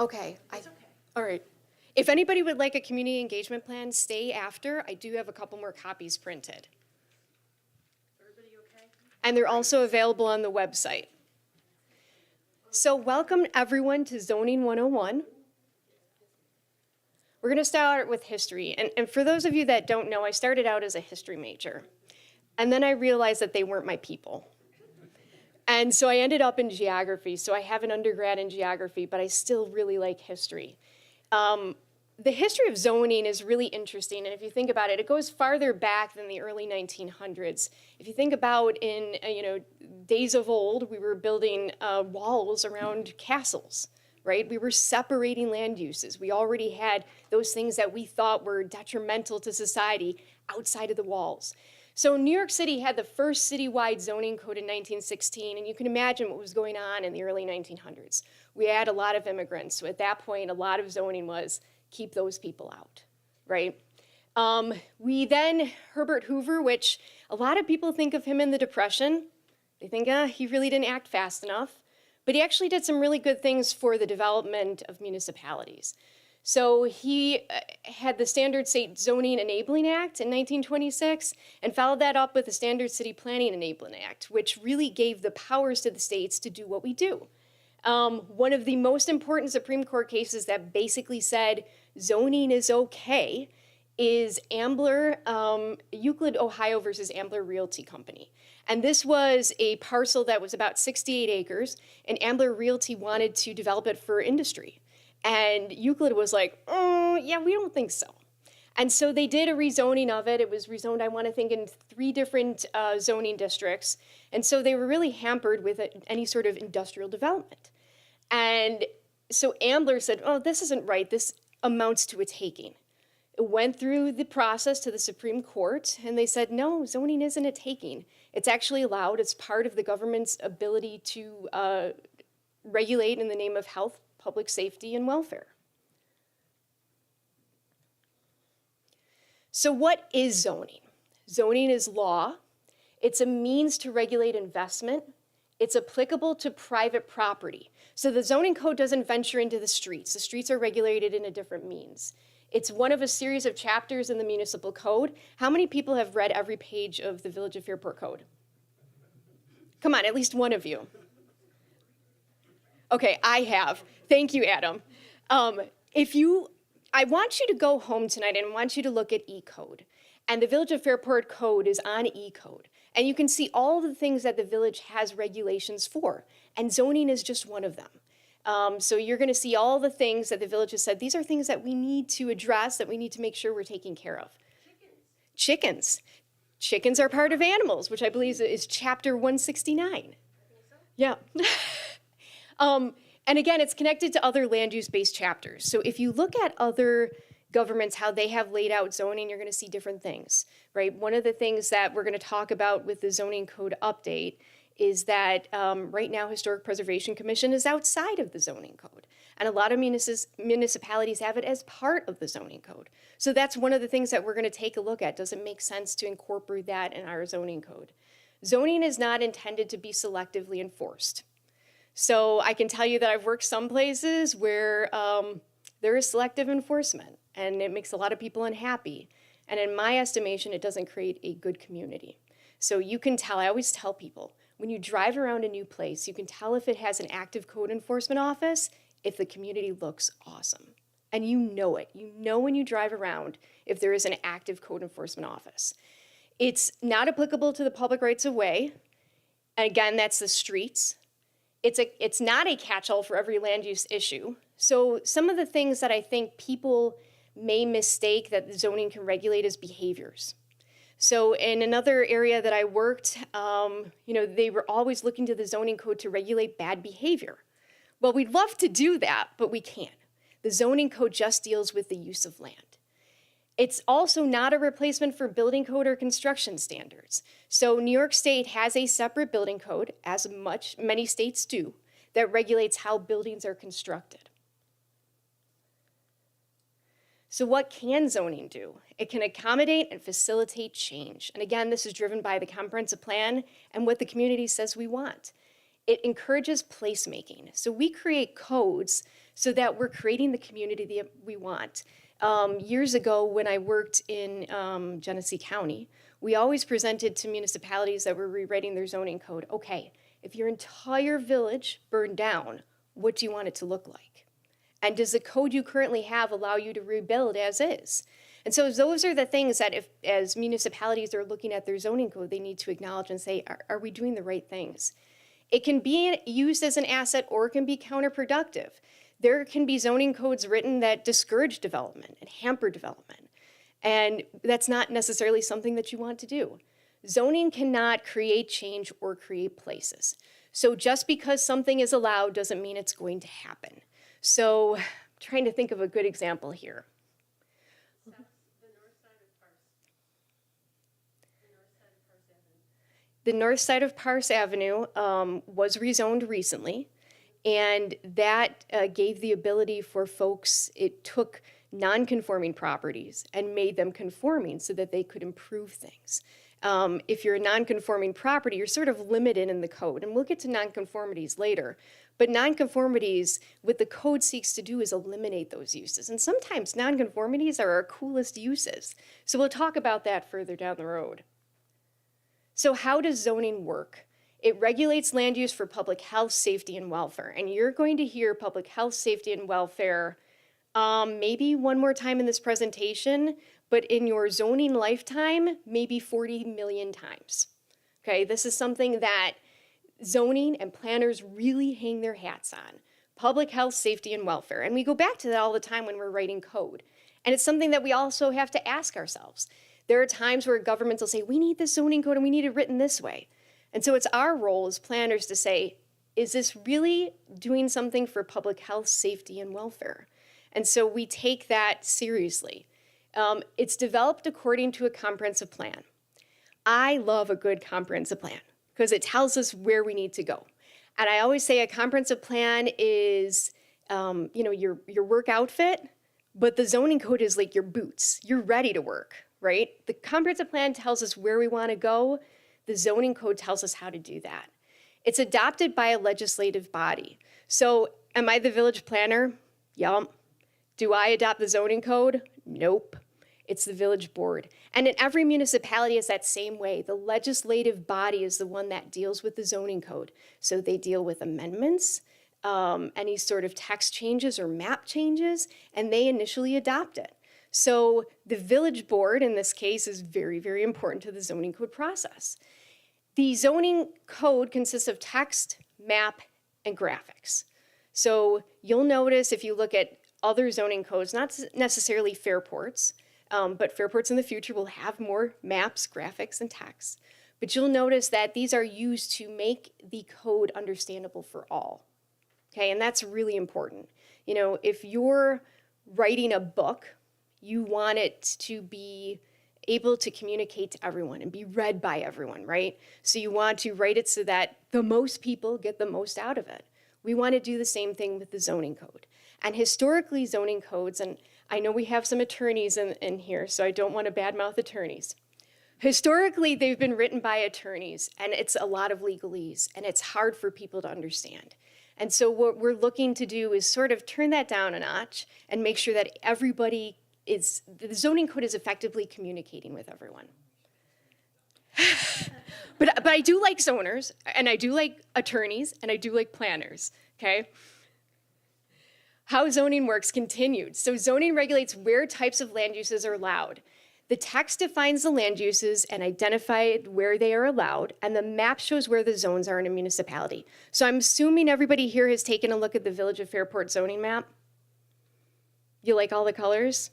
Okay, It's okay. all right. If anybody would like a community engagement plan, stay after. I do have a couple more copies printed. Everybody okay? And they're also available on the website. So welcome everyone to Zoning 101. We're going to start with history. And for those of you that don't know, I started out as a history major. And then I realized that they weren't my people. And so I ended up in geography. So I have an undergrad in geography, but I still really like history. The history of zoning is really interesting, and if you think about it, it goes farther back than the early 1900s. If you think about in days of old, we were building walls around castles, right? We were separating land uses. We already had those things that we thought were detrimental to society outside of the walls. So New York City had the first citywide zoning code in 1916, and you can imagine what was going on in the early 1900s. We had a lot of immigrants, so at that point, a lot of zoning was keep those people out, right? We then, Herbert Hoover, which a lot of people think of him in the Depression. They think, he really didn't act fast enough. But he actually did some really good things for the development of municipalities. So he had the Standard State Zoning Enabling Act in 1926 and followed that up with the Standard City Planning Enabling Act, which really gave the powers to the states to do what we do. One of the most important Supreme Court cases that basically said zoning is okay is Ambler, Euclid, Ohio versus Ambler Realty Company. And this was a parcel that was about 68 acres, and Ambler Realty wanted to develop it for industry. And Euclid was like, oh, yeah, we don't think so. And so they did a rezoning of it. It was rezoned, I want to think, in 3 different zoning districts. And so they were really hampered with any sort of industrial development. And so Ambler said, oh, this isn't right. This amounts to a taking. It went through the process to the Supreme Court, and they said, no, zoning isn't a taking. It's actually allowed. It's part of the government's ability to regulate in the name of health, public safety, and welfare. So what is zoning? Zoning is law. It's a means to regulate investment. It's applicable to private property. So the zoning code doesn't venture into the streets. The streets are regulated in a different means. It's one of a series of chapters in the municipal code. How many people have read every page of the Village of Fairport Code? Come on, at least one of you. Okay, I have. Thank you, Adam. I want you to go home tonight and I want you to look at E-Code. And the Village of Fairport Code is on E-Code. And you can see all the things that the village has regulations for. And zoning is just one of them. So you're going to see all the things that the village has said, these are things that we need to address, that we need to make sure we're taking care of. Chickens. Chickens are part of animals, which I believe is chapter 169. Yeah. And again, it's connected to other land use-based chapters. So if you look at other governments, how they have laid out zoning, you're going to see different things, right? One of the things that we're going to talk about with the zoning code update is that right now Historic Preservation Commission is outside of the zoning code. And a lot of municipalities have it as part of the zoning code. So that's one of the things that we're going to take a look at. Does it make sense to incorporate that in our zoning code? Zoning is not intended to be selectively enforced. So I can tell you that I've worked some places where there is selective enforcement, and it makes a lot of people unhappy. And in my estimation, it doesn't create a good community. So you can tell, I always tell people, when you drive around a new place, you can tell if it has an active code enforcement office, if the community looks awesome. And you know it. You know when you drive around if there is an active code enforcement office. It's not applicable to the public rights of way. And again, that's the streets. It's not a catch-all for every land use issue. So some of the things that I think people may mistake that the zoning can regulate is behaviors. So in another area that I worked, they were always looking to the zoning code to regulate bad behavior. Well, we'd love to do that, but we can't. The zoning code just deals with the use of land. It's also not a replacement for building code or construction standards. So New York State has a separate building code, as many states do, that regulates how buildings are constructed. So what can zoning do? It can accommodate and facilitate change. And again, this is driven by the comprehensive plan and what the community says we want. It encourages placemaking. So we create codes so that we're creating the community that we want. Years ago, when I worked in Genesee County, we always presented to municipalities that were rewriting their zoning code, okay, if your entire village burned down, what do you want it to look like? And does the code you currently have allow you to rebuild as is? And so those are the things that if, as municipalities are looking at their zoning code, they need to acknowledge and say, are we doing the right things? It can be used as an asset or it can be counterproductive. There can be zoning codes written that discourage development and hamper development. And that's not necessarily something that you want to do. Zoning cannot create change or create places. So just because something is allowed doesn't mean it's going to happen. So I'm trying to think of a good example here. The north side of Parse. The north side of Parse Avenue was rezoned recently, and that gave the ability for folks, it took non-conforming properties and made them conforming so that they could improve things. If you're a non-conforming property, you're sort of limited in the code, and we'll get to non-conformities later. But non-conformities, what the code seeks to do is eliminate those uses. And sometimes non-conformities are our coolest uses. So we'll talk about that further down the road. So how does zoning work? It regulates land use for public health, safety, and welfare. And you're going to hear public health, safety, and welfare maybe one more time in this presentation, but in your zoning lifetime, maybe 40 million times. Okay, this is something that zoning and planners really hang their hats on. Public health, safety, and welfare. And we go back to that all the time when we're writing code. And it's something that we also have to ask ourselves. There are times where governments will say, we need this zoning code and we need it written this way. And so it's our role as planners to say, is this really doing something for public health, safety, and welfare? And so we take that seriously. It's developed according to a comprehensive plan. I love a good comprehensive plan because it tells us where we need to go. And I always say a comprehensive plan is, your work outfit, but the zoning code is like your boots. You're ready to work, right? The comprehensive plan tells us where we want to go. The zoning code tells us how to do that. It's adopted by a legislative body. So am I the village planner? Yup. Do I adopt the zoning code? Nope. It's the village board. And in every municipality it's that same way. The legislative body is the one that deals with the zoning code. So they deal with amendments, any sort of text changes or map changes, and they initially adopt it. So the village board in this case is very, very important to the zoning code process. The zoning code consists of text, map, and graphics. So you'll notice if you look at other zoning codes, not necessarily Fairport's, but Fairport's in the future will have more maps, graphics, and text. But you'll notice that these are used to make the code understandable for all. Okay, and that's really important. You know, if you're writing a book, you want it to be able to communicate to everyone and be read by everyone, right? So you want to write it so that the most people get the most out of it. We want to do the same thing with the zoning code. And historically, zoning codes, and I know we have some attorneys in here, so I don't want to badmouth attorneys. Historically, they've been written by attorneys, and it's a lot of legalese, and it's hard for people to understand. And so what we're looking to do is sort of turn that down a notch and make sure that everybody is, the zoning code is effectively communicating with everyone. But I do like zoners, and I do like attorneys, and I do like planners, okay? How zoning works continued. So zoning regulates where types of land uses are allowed. The text defines the land uses and identifies where they are allowed, and the map shows where the zones are in a municipality. So I'm assuming everybody here has taken a look at the Village of Fairport zoning map. You like all the colors?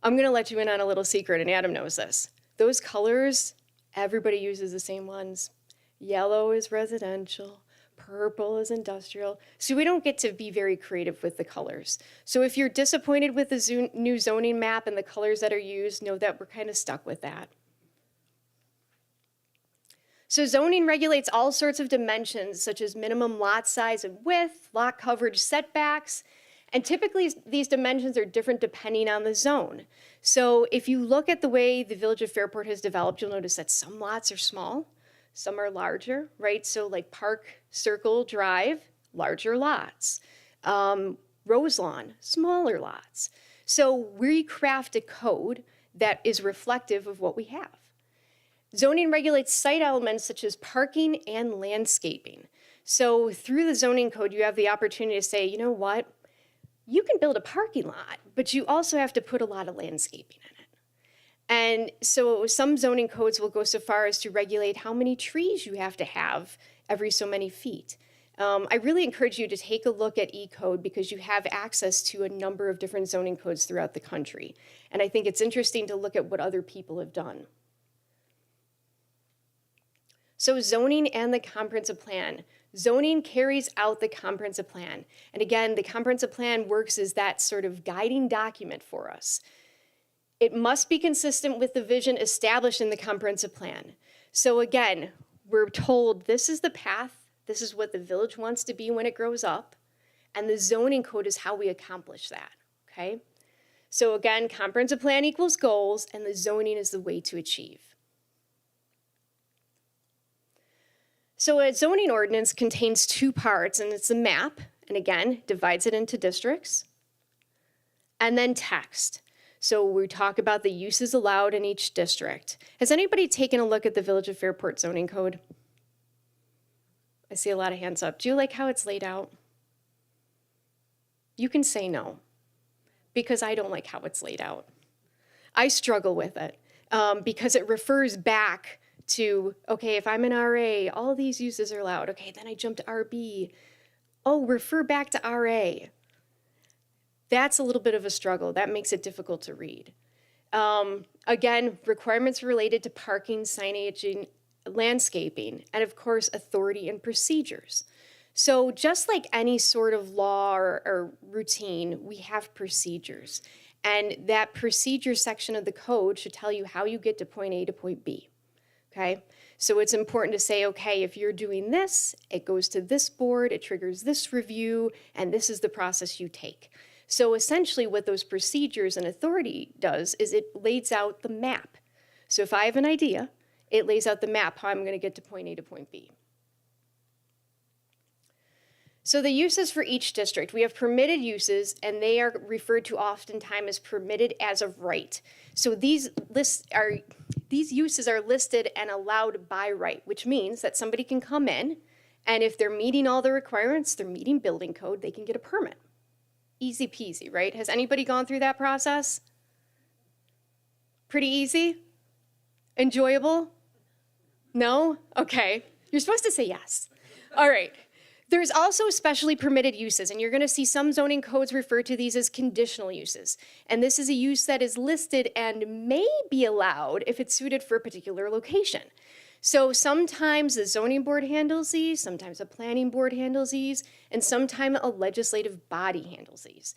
I'm gonna let you in on a little secret, and Adam knows this. Those colors, everybody uses the same ones. Yellow is residential. Purple is industrial. So we don't get to be very creative with the colors. So if you're disappointed with the new zoning map and the colors that are used, know that we're kind of stuck with that. So zoning regulates all sorts of dimensions, such as minimum lot size and width, lot coverage, setbacks, and typically these dimensions are different depending on the zone. So if you look at the way the Village of Fairport has developed, you'll notice that some lots are small, some are larger, right? So like Park Circle Drive, larger lots. Roselawn, smaller lots. So we craft a code that is reflective of what we have. Zoning regulates site elements such as parking and landscaping. So through the zoning code, you have the opportunity to say, you know what? You can build a parking lot, but you also have to put a lot of landscaping in it. And so some zoning codes will go so far as to regulate how many trees you have to have every so many feet. I really encourage you to take a look at E-code because you have access to a number of different zoning codes throughout the country. And I think it's interesting to look at what other people have done. So zoning and the comprehensive plan. Zoning carries out the comprehensive plan. And again, the comprehensive plan works as that sort of guiding document for us. It must be consistent with the vision established in the comprehensive plan. So again, we're told this is the path, this is what the village wants to be when it grows up, and the zoning code is how we accomplish that, okay? So again, comprehensive plan equals goals, and the zoning is the way to achieve. So a zoning ordinance contains two parts, and it's a map, and again, divides it into districts, and then text. So we talk about the uses allowed in each district. Has anybody taken a look at the Village of Fairport zoning code? I see a lot of hands up. Do you like how it's laid out? You can say no, because I don't like how it's laid out. I struggle with it because it refers back to, okay, if I'm an RA, all these uses are allowed. Okay, then I jump to RB. Oh, refer back to RA. That's a little bit of a struggle. That makes it difficult to read. Again, requirements related to parking, signage, landscaping, and of course, authority and procedures. So just like any sort of law or routine, we have procedures. And that procedure section of the code should tell you how you get to point A to point B. Okay, so it's important to say, okay, if you're doing this, it goes to this board, it triggers this review, and this is the process you take. So essentially what those procedures and authority does is it lays out the map. So if I have an idea, it lays out the map how I'm going to get to point A to point B. So the uses for each district, we have permitted uses, and they are referred to oftentimes as permitted as of right. So these uses are listed and allowed by right, which means that somebody can come in, and if they're meeting all the requirements, they're meeting building code, they can get a permit. Easy peasy, right? Has anybody gone through that process? Pretty easy? Enjoyable? No? Okay. You're supposed to say yes. All right. There's also specially permitted uses, and you're going to see some zoning codes refer to these as conditional uses. And this is a use that is listed and may be allowed if it's suited for a particular location. So sometimes the zoning board handles these, sometimes a planning board handles these, and sometimes a legislative body handles these.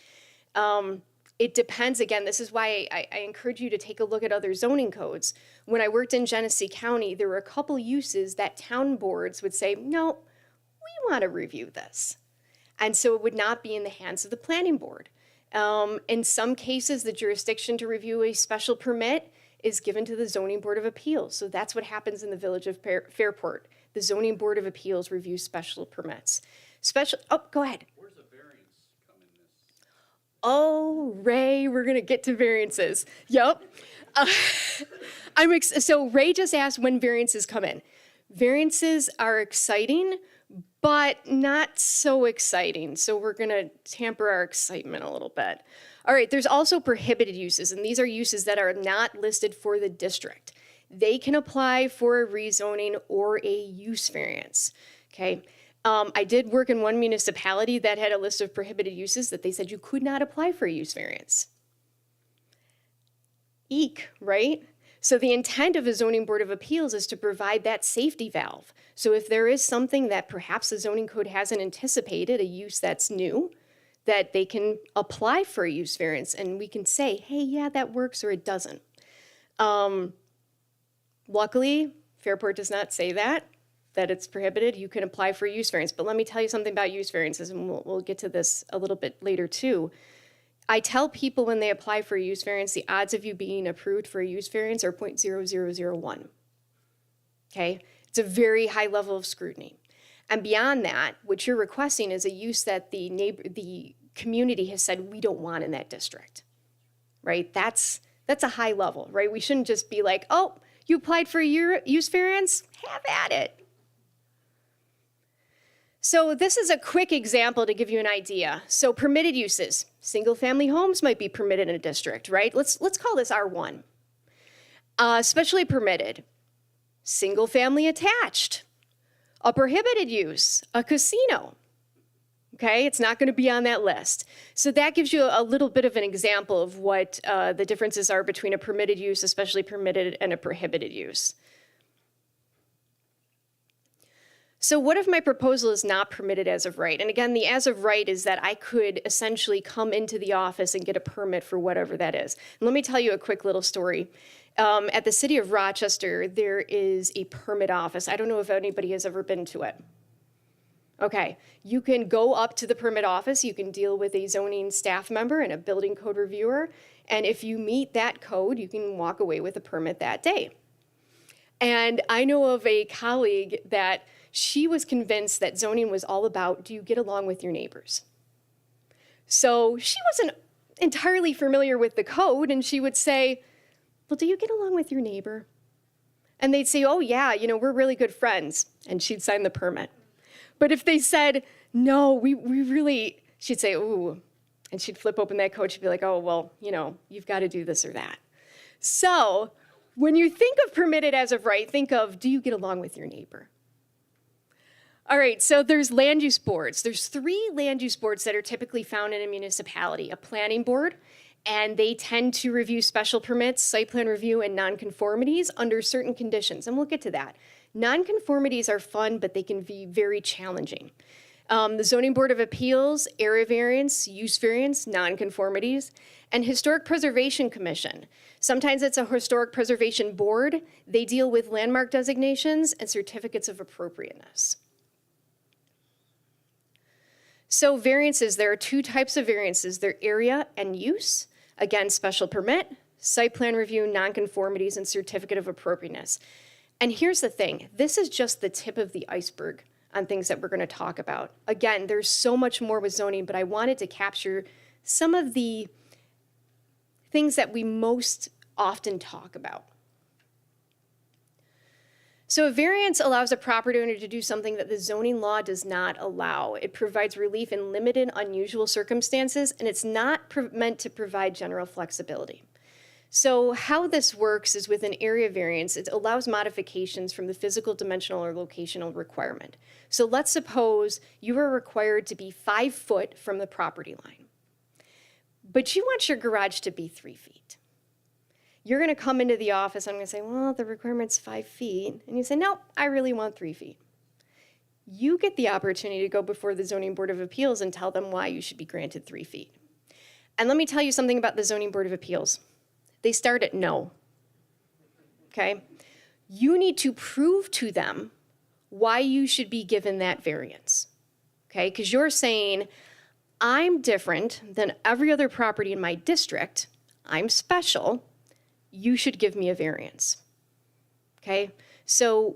It depends. Again, this is why I encourage you to take a look at other zoning codes. When I worked in Genesee County, there were a couple uses that town boards would say, no, we want to review this. And so it would not be in the hands of the planning board. In some cases, the jurisdiction to review a special permit is given to the Zoning Board of Appeals. So that's what happens in the Village of Fairport. The Zoning Board of Appeals reviews special permits. Go ahead. Where's the variance come in this? Oh, Ray, we're going to get to variances. Yep. So Ray just asked when variances come in. Variances are exciting, but not so exciting. So we're going to tamper our excitement a little bit. All right, there's also prohibited uses, and these are uses that are not listed for the district. They can apply for a rezoning or a use variance, okay? I did work in one municipality that had a list of prohibited uses that they said you could not apply for a use variance. Eek, right? So the intent of a zoning board of appeals is to provide that safety valve. So if there is something that perhaps the zoning code hasn't anticipated, a use that's new, that they can apply for a use variance and we can say, hey, yeah, that works or it doesn't. Luckily, Fairport does not say that it's prohibited. You can apply for a use variance. But let me tell you something about use variances, and we'll get to this a little bit later too. I tell people when they apply for a use variance, the odds of you being approved for a use variance are 0.0001. Okay? It's a very high level of scrutiny. And beyond that, what you're requesting is a use that the community has said we don't want in that district, right? That's a high level, right? We shouldn't just be like, oh, you applied for a use variance? Have at it. So this is a quick example to give you an idea. So permitted uses, single family homes might be permitted in a district, right? Let's call this R1. Especially permitted, single family attached, a prohibited use, a casino. Okay, it's not going to be on that list. So that gives you a little bit of an example of what the differences are between a permitted use, especially permitted, and a prohibited use. So what if my proposal is not permitted as of right? And again, the as of right is that I could essentially come into the office and get a permit for whatever that is. And let me tell you a quick little story. At the City of Rochester, there is a permit office. I don't know if anybody has ever been to it. Okay, you can go up to the permit office, you can deal with a zoning staff member and a building code reviewer, and if you meet that code, you can walk away with a permit that day. And I know of a colleague that she was convinced that zoning was all about, do you get along with your neighbors? So she wasn't entirely familiar with the code, and she would say, well, do you get along with your neighbor? And they'd say, oh yeah, we're really good friends, and she'd sign the permit. But if they said, no, we really, she'd say, ooh, and she'd flip open that code, she'd be like, oh, well, you've got to do this or that. So when you think of permitted as of right, think of, do you get along with your neighbor? All right, so there's land use boards. There's 3 land use boards that are typically found in a municipality. A planning board, and they tend to review special permits, site plan review, and nonconformities under certain conditions, and we'll get to that. Nonconformities are fun, but they can be very challenging. The Zoning Board of Appeals, area variance, use variance, nonconformities, and Historic Preservation Commission. Sometimes it's a historic preservation board. They deal with landmark designations and certificates of appropriateness. So variances, there are 2 types of variances. They're area and use. Again, special permit, site plan review, nonconformities, and certificate of appropriateness. And here's the thing, this is just the tip of the iceberg on things that we're going to talk about. Again, there's so much more with zoning, but I wanted to capture some of the things that we most often talk about. So a variance allows a property owner to do something that the zoning law does not allow. It provides relief in limited, unusual circumstances, and it's not meant to provide general flexibility. So how this works is with an area variance, it allows modifications from the physical, dimensional, or locational requirement. So let's suppose you are required to be 5 foot from the property line, but you want your garage to be 3 feet. You're gonna come into the office, I'm gonna say, well, the requirement's 5 feet. And you say, no, I really want 3 feet. You get the opportunity to go before the Zoning Board of Appeals and tell them why you should be granted 3 feet. And let me tell you something about the Zoning Board of Appeals. They start at no, okay? You need to prove to them why you should be given that variance, okay? Because you're saying, I'm different than every other property in my district, I'm special, you should give me a variance, okay? So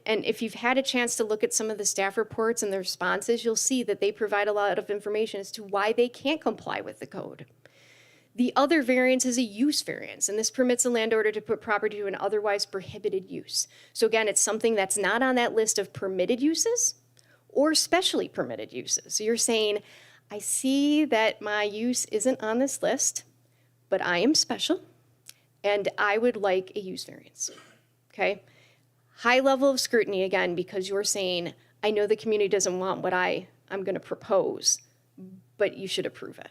if you've had a chance to look at some of the staff reports and the responses, you'll see that they provide a lot of information as to why they can't comply with the code. The other variance is a use variance, and this permits a landowner to put property to an otherwise prohibited use. So again, it's something that's not on that list of permitted uses or specially permitted uses. So you're saying, I see that my use isn't on this list, but I am special, and I would like a use variance, okay? High level of scrutiny, again, because you're saying, I know the community doesn't want what I'm gonna propose, but you should approve it.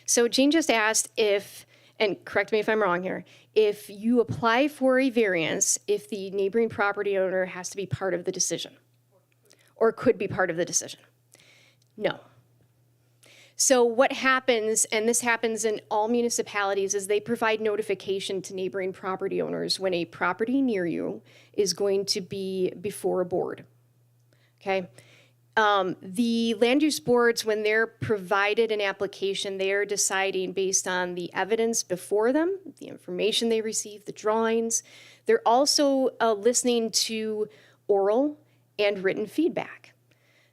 So Jean just asked if, and correct me if I'm wrong here, if you apply for a variance, if the neighboring property owner has to be part of the decision or could be part of the decision. No. So what happens, and this happens in all municipalities, is they provide notification to neighboring property owners when a property near you is going to be before a board, okay? The land use boards, when they're provided an application, they are deciding based on the evidence before them, the information they receive, the drawings. They're also listening to oral and written feedback.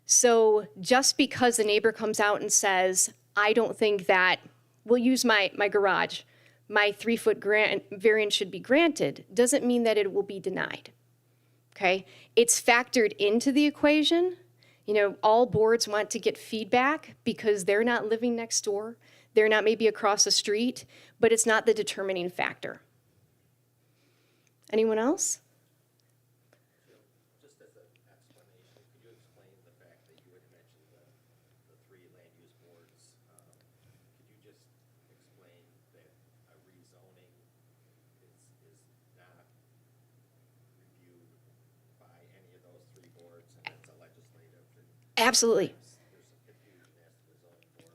So just because the neighbor comes out and says, I don't think that, we'll use my garage, my 3-foot variance should be granted, doesn't mean that it will be denied, okay? It's factored into the equation. You know, all boards want to get feedback because they're not living next door. They're not maybe across the street, but it's not the determining factor. Anyone else? Just as an explanation, could you explain the fact that you had mentioned the 3 land use boards? Could you just explain that a rezoning is not reviewed by any of those 3 boards, and it's a legislative? Absolutely. There's some confusion as to the zoning board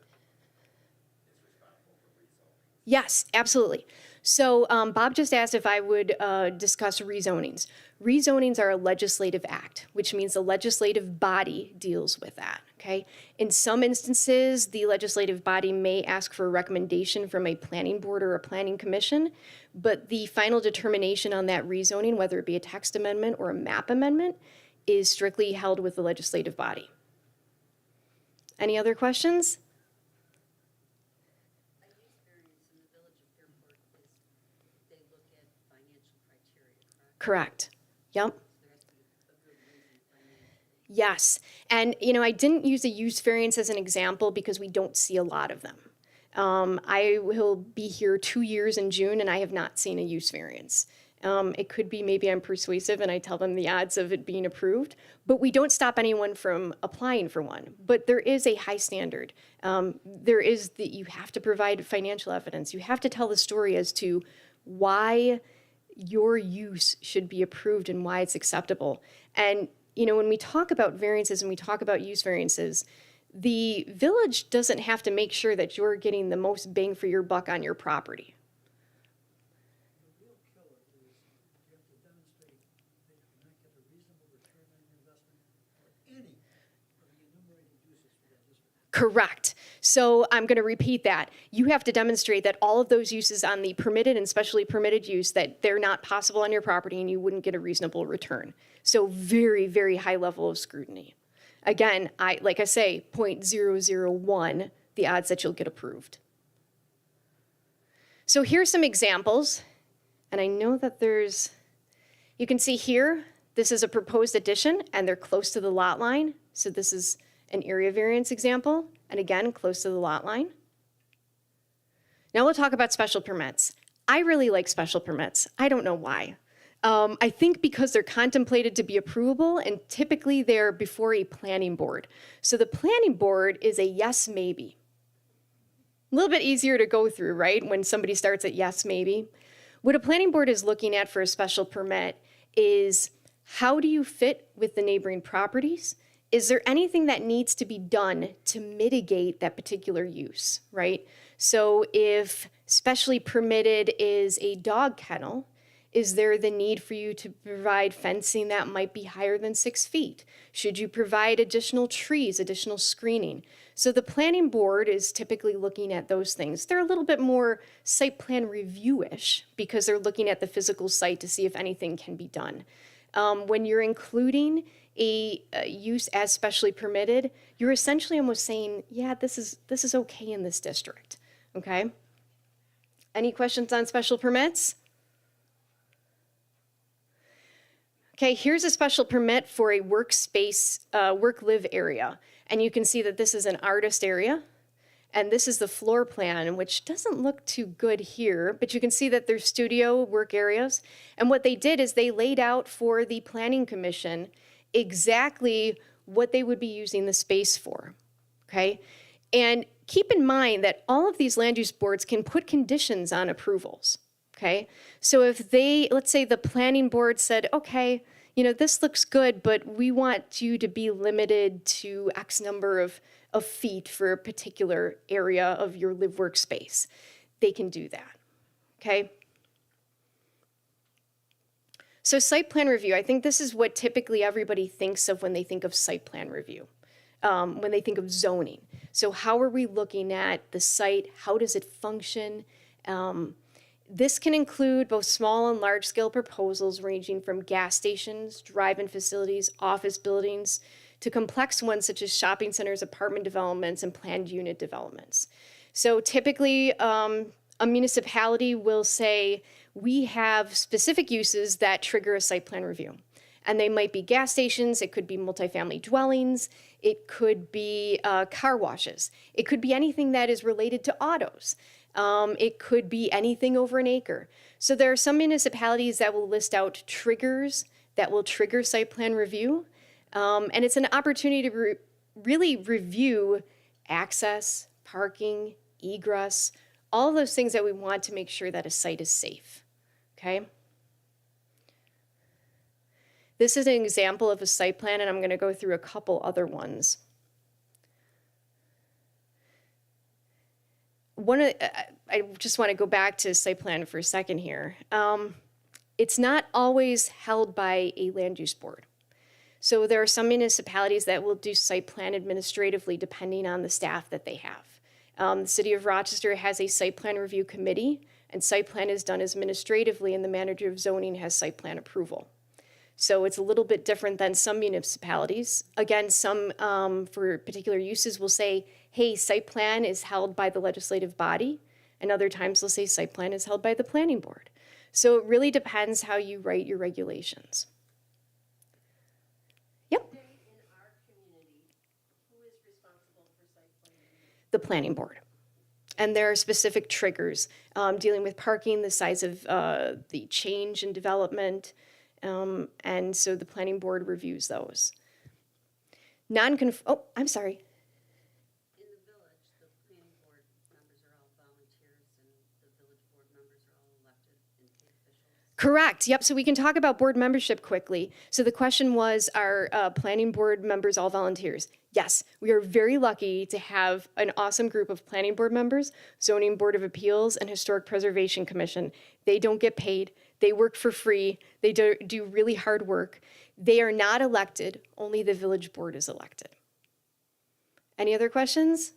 is responsible for rezoning. Yes, absolutely. So Bob just asked if I would discuss rezonings. Rezonings are a legislative act, which means the legislative body deals with that, okay? In some instances, the legislative body may ask for a recommendation from a planning board or a planning commission, but the final determination on that rezoning, whether it be a text amendment or a map amendment, is strictly held with the legislative body. Any other questions? A use variance in the village of Fairport is, they look at financial criteria, correct? Correct. Yep. There has to be a good reason financially. Yes. And, you know, I didn't use a use variance as an example because we don't see a lot of them. I will be here 2 years in June and I have not seen a use variance. It could be maybe I'm persuasive and I tell them the odds of it being approved, but we don't stop anyone from applying for one. But there is a high standard. There is that you have to provide financial evidence. You have to tell the story as to why your use should be approved and why it's acceptable. And, you know, when we talk about variances and we talk about use variances, the village doesn't have to make sure that you're getting the most bang for your buck on your property. The real killer is you have to demonstrate that you're not getting a reasonable return on your investment for any of the enumerated uses for that district. Correct. So I'm going to repeat that. You have to demonstrate that all of those uses on the permitted and specially permitted use, that they're not possible on your property and you wouldn't get a reasonable return. So very, very high level of scrutiny. Again, like I say, 0.001, the odds that you'll get approved. So here's some examples. And I know that you can see here, this is a proposed addition and they're close to the lot line. So this is an area variance example, and again, close to the lot line. Now we'll talk about special permits. I really like special permits. I don't know why. I think because they're contemplated to be approvable, and typically they're before a planning board. So the planning board is a yes, maybe. A little bit easier to go through, right? When somebody starts at yes, maybe. What a planning board is looking at for a special permit is how do you fit with the neighboring properties? Is there anything that needs to be done to mitigate that particular use, right? So if specially permitted is a dog kennel, is there the need for you to provide fencing that might be higher than 6 feet? Should you provide additional trees, additional screening? So the planning board is typically looking at those things. They're a little bit more site plan review-ish because they're looking at the physical site to see if anything can be done. When you're including a use as specially permitted, you're essentially almost saying, yeah, this is okay in this district, okay? Any questions on special permits? Okay, here's a special permit for a workspace, work-live area. And you can see that this is an artist area. And this is the floor plan, which doesn't look too good here, but you can see that there's studio work areas. And what they did is they laid out for the planning commission exactly what they would be using the space for, okay? And keep in mind that all of these land use boards can put conditions on approvals, okay? So if let's say the planning board said, okay, you know, this looks good, but we want you to be limited to X number of feet for a particular area of your live workspace, they can do that, okay? So site plan review, I think this is what typically everybody thinks of when they think of site plan review. when they think of zoning. So how are we looking at the site? How does it function? This can include both small and large scale proposals ranging from gas stations, drive-in facilities, office buildings, to complex ones such as shopping centers, apartment developments, and planned unit developments. So typically, a municipality will say, we have specific uses that trigger a site plan review. And they might be gas stations, it could be multifamily dwellings, it could be car washes, it could be anything that is related to autos. It could be anything over an acre. So there are some municipalities that will list out triggers that will trigger site plan review. And it's an opportunity to really review access, parking, egress, all of those things that we want to make sure that a site is safe, okay? This is an example of a site plan, and I'm going to go through a couple other ones. I just want to go back to site plan for a second here. It's not always held by a land use board. So there are some municipalities that will do site plan administratively depending on the staff that they have. The City of Rochester has a site plan review committee, and site plan is done administratively, and the manager of zoning has site plan approval. So it's a little bit different than some municipalities. Again, some for particular uses will say, hey, site plan is held by the legislative body, and other times they'll say site plan is held by the planning board. So it really depends how you write your regulations. Yep. In our community, who is responsible for site plan review? The planning board. And there are specific triggers dealing with parking, the size of the change in development, and so the planning board reviews those. I'm sorry. In the village, the planning board members are all volunteers and the village board members are all elected and paid officials. Correct. Yep. So we can talk about board membership quickly. So the question was, are planning board members all volunteers? Yes, we are very lucky to have an awesome group of planning board members, zoning board of appeals, and historic preservation commission. They don't get paid. They work for free. They do really hard work. They are not elected. Only the village board is elected. Any other questions?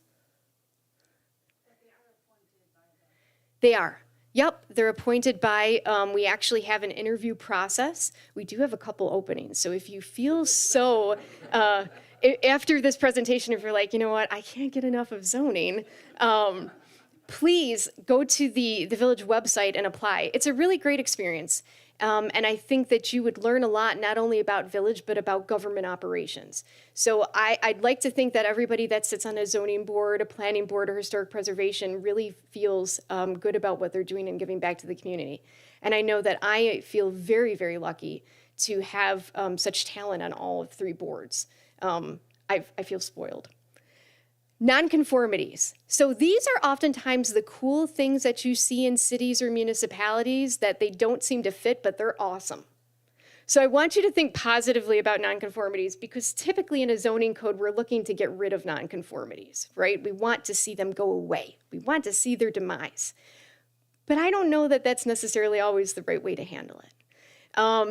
They are. Yep, they're appointed by, we actually have an interview process. We do have a couple openings. So if you feel so, after this presentation, if you're like, you know what, I can't get enough of zoning, please go to the village website and apply. It's a really great experience. And I think that you would learn a lot, not only about village, but about government operations. So I'd like to think that everybody that sits on a zoning board, a planning board, or historic preservation really feels good about what they're doing and giving back to the community. And I know that I feel very, very lucky to have such talent on all of three boards. I feel spoiled. Nonconformities. So these are oftentimes the cool things that you see in cities or municipalities that they don't seem to fit, but they're awesome. So I want you to think positively about nonconformities, because typically in a zoning code, we're looking to get rid of nonconformities, right? We want to see them go away. We want to see their demise. But I don't know that that's necessarily always the right way to handle it.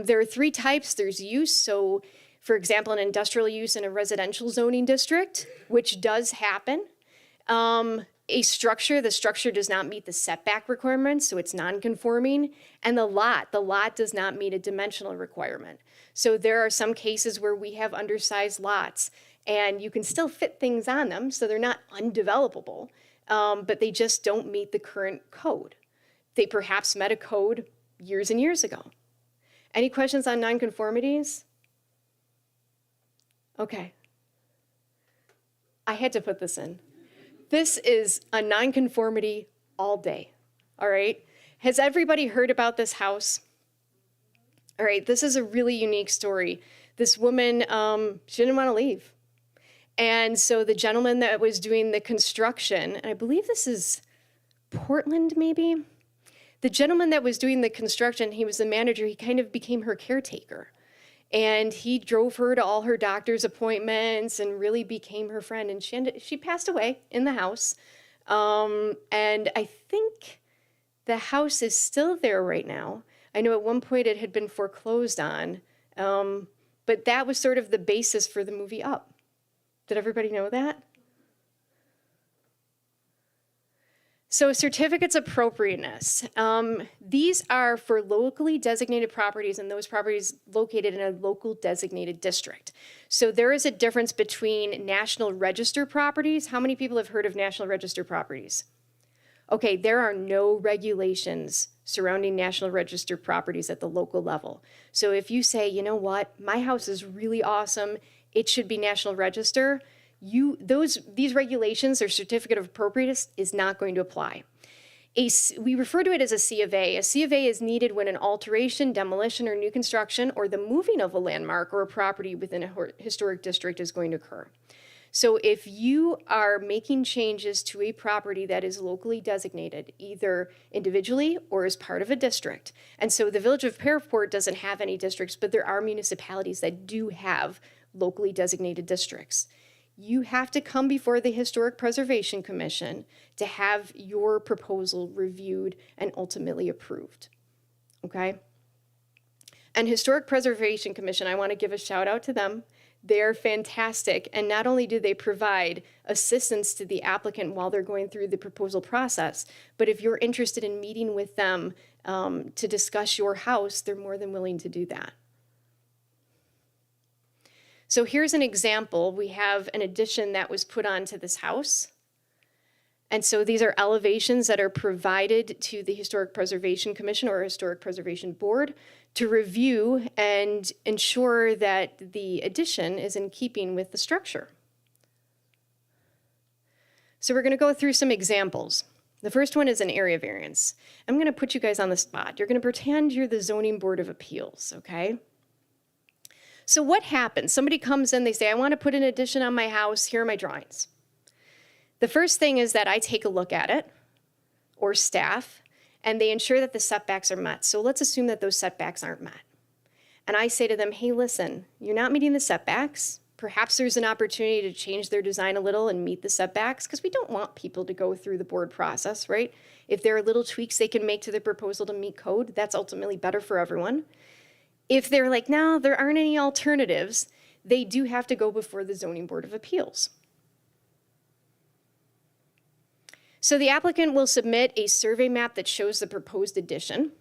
There are three types. There's use. So for example, an industrial use in a residential zoning district, which does happen. A structure, the structure does not meet the setback requirements, so it's non-conforming. And the lot does not meet a dimensional requirement. So there are some cases where we have undersized lots, and you can still fit things on them, so they're not undevelopable, but they just don't meet the current code. They perhaps met a code years and years ago. Any questions on nonconformities? Okay. I had to put this in. This is a nonconformity all day, all right? Has everybody heard about this house? All right, this is a really unique story. This woman, she didn't want to leave. And so the gentleman that was doing the construction, and I believe this is Portland maybe? The gentleman that was doing the construction, he was the manager, he kind of became her caretaker. And he drove her to all her doctor's appointments and really became her friend. And she passed away in the house. And I think the house is still there right now. I know at one point it had been foreclosed on. But that was sort of the basis for the movie Up. Did everybody know that? So certificates of appropriateness. These are for locally designated properties and those properties located in a local designated district. So there is a difference between National Register properties. How many people have heard of National Register properties? Okay, there are no regulations surrounding National Register properties at the local level. So if you say, you know what, my house is really awesome, it should be National Register, these regulations or certificate of appropriateness is not going to apply. We refer to it as a C of A. A C of A is needed when an alteration, demolition, or new construction, or the moving of a landmark or a property within a historic district is going to occur. So if you are making changes to a property that is locally designated, either individually or as part of a district, and so the Village of Fairport doesn't have any districts, but there are municipalities that do have locally designated districts. You have to come before the Historic Preservation Commission to have your proposal reviewed and ultimately approved, okay? And Historic Preservation Commission, I want to give a shout out to them. They're fantastic, and not only do they provide assistance to the applicant while they're going through the proposal process, but if you're interested in meeting with them to discuss your house, they're more than willing to do that. So here's an example. We have an addition that was put onto this house. And so these are elevations that are provided to the Historic Preservation Commission or Historic Preservation Board to review and ensure that the addition is in keeping with the structure. So we're going to go through some examples. The first one is an area variance. I'm going to put you guys on the spot. You're going to pretend you're the Zoning Board of Appeals, okay? So what happens? Somebody comes in, they say, I want to put an addition on my house. Here are my drawings. The first thing is that I take a look at it, or staff, and they ensure that the setbacks are met. So let's assume that those setbacks aren't met. And I say to them, hey, listen, you're not meeting the setbacks. Perhaps there's an opportunity to change their design a little and meet the setbacks, because we don't want people to go through the board process, right? If there are little tweaks they can make to the proposal to meet code, that's ultimately better for everyone. If they're like, no, there aren't any alternatives, they do have to go before the Zoning Board of Appeals. So the applicant will submit a survey map that shows the proposed addition.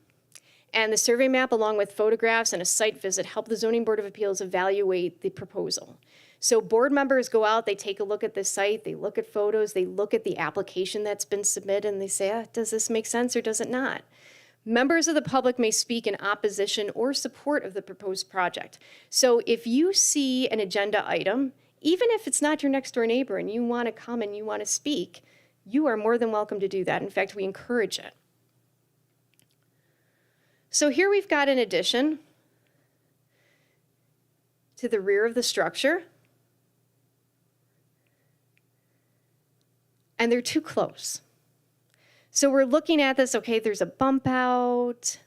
And the survey map, along with photographs and a site visit, help the Zoning Board of Appeals evaluate the proposal. So board members go out, they take a look at the site, they look at photos, they look at the application that's been submitted, and they say, does this make sense or does it not? Members of the public may speak in opposition or support of the proposed project. So if you see an agenda item, even if it's not your next door neighbor and you want to come and you want to speak, you are more than welcome to do that. In fact, we encourage it. So here we've got an addition to the rear of the structure, and they're too close. So we're looking at this, okay, there's a bump out.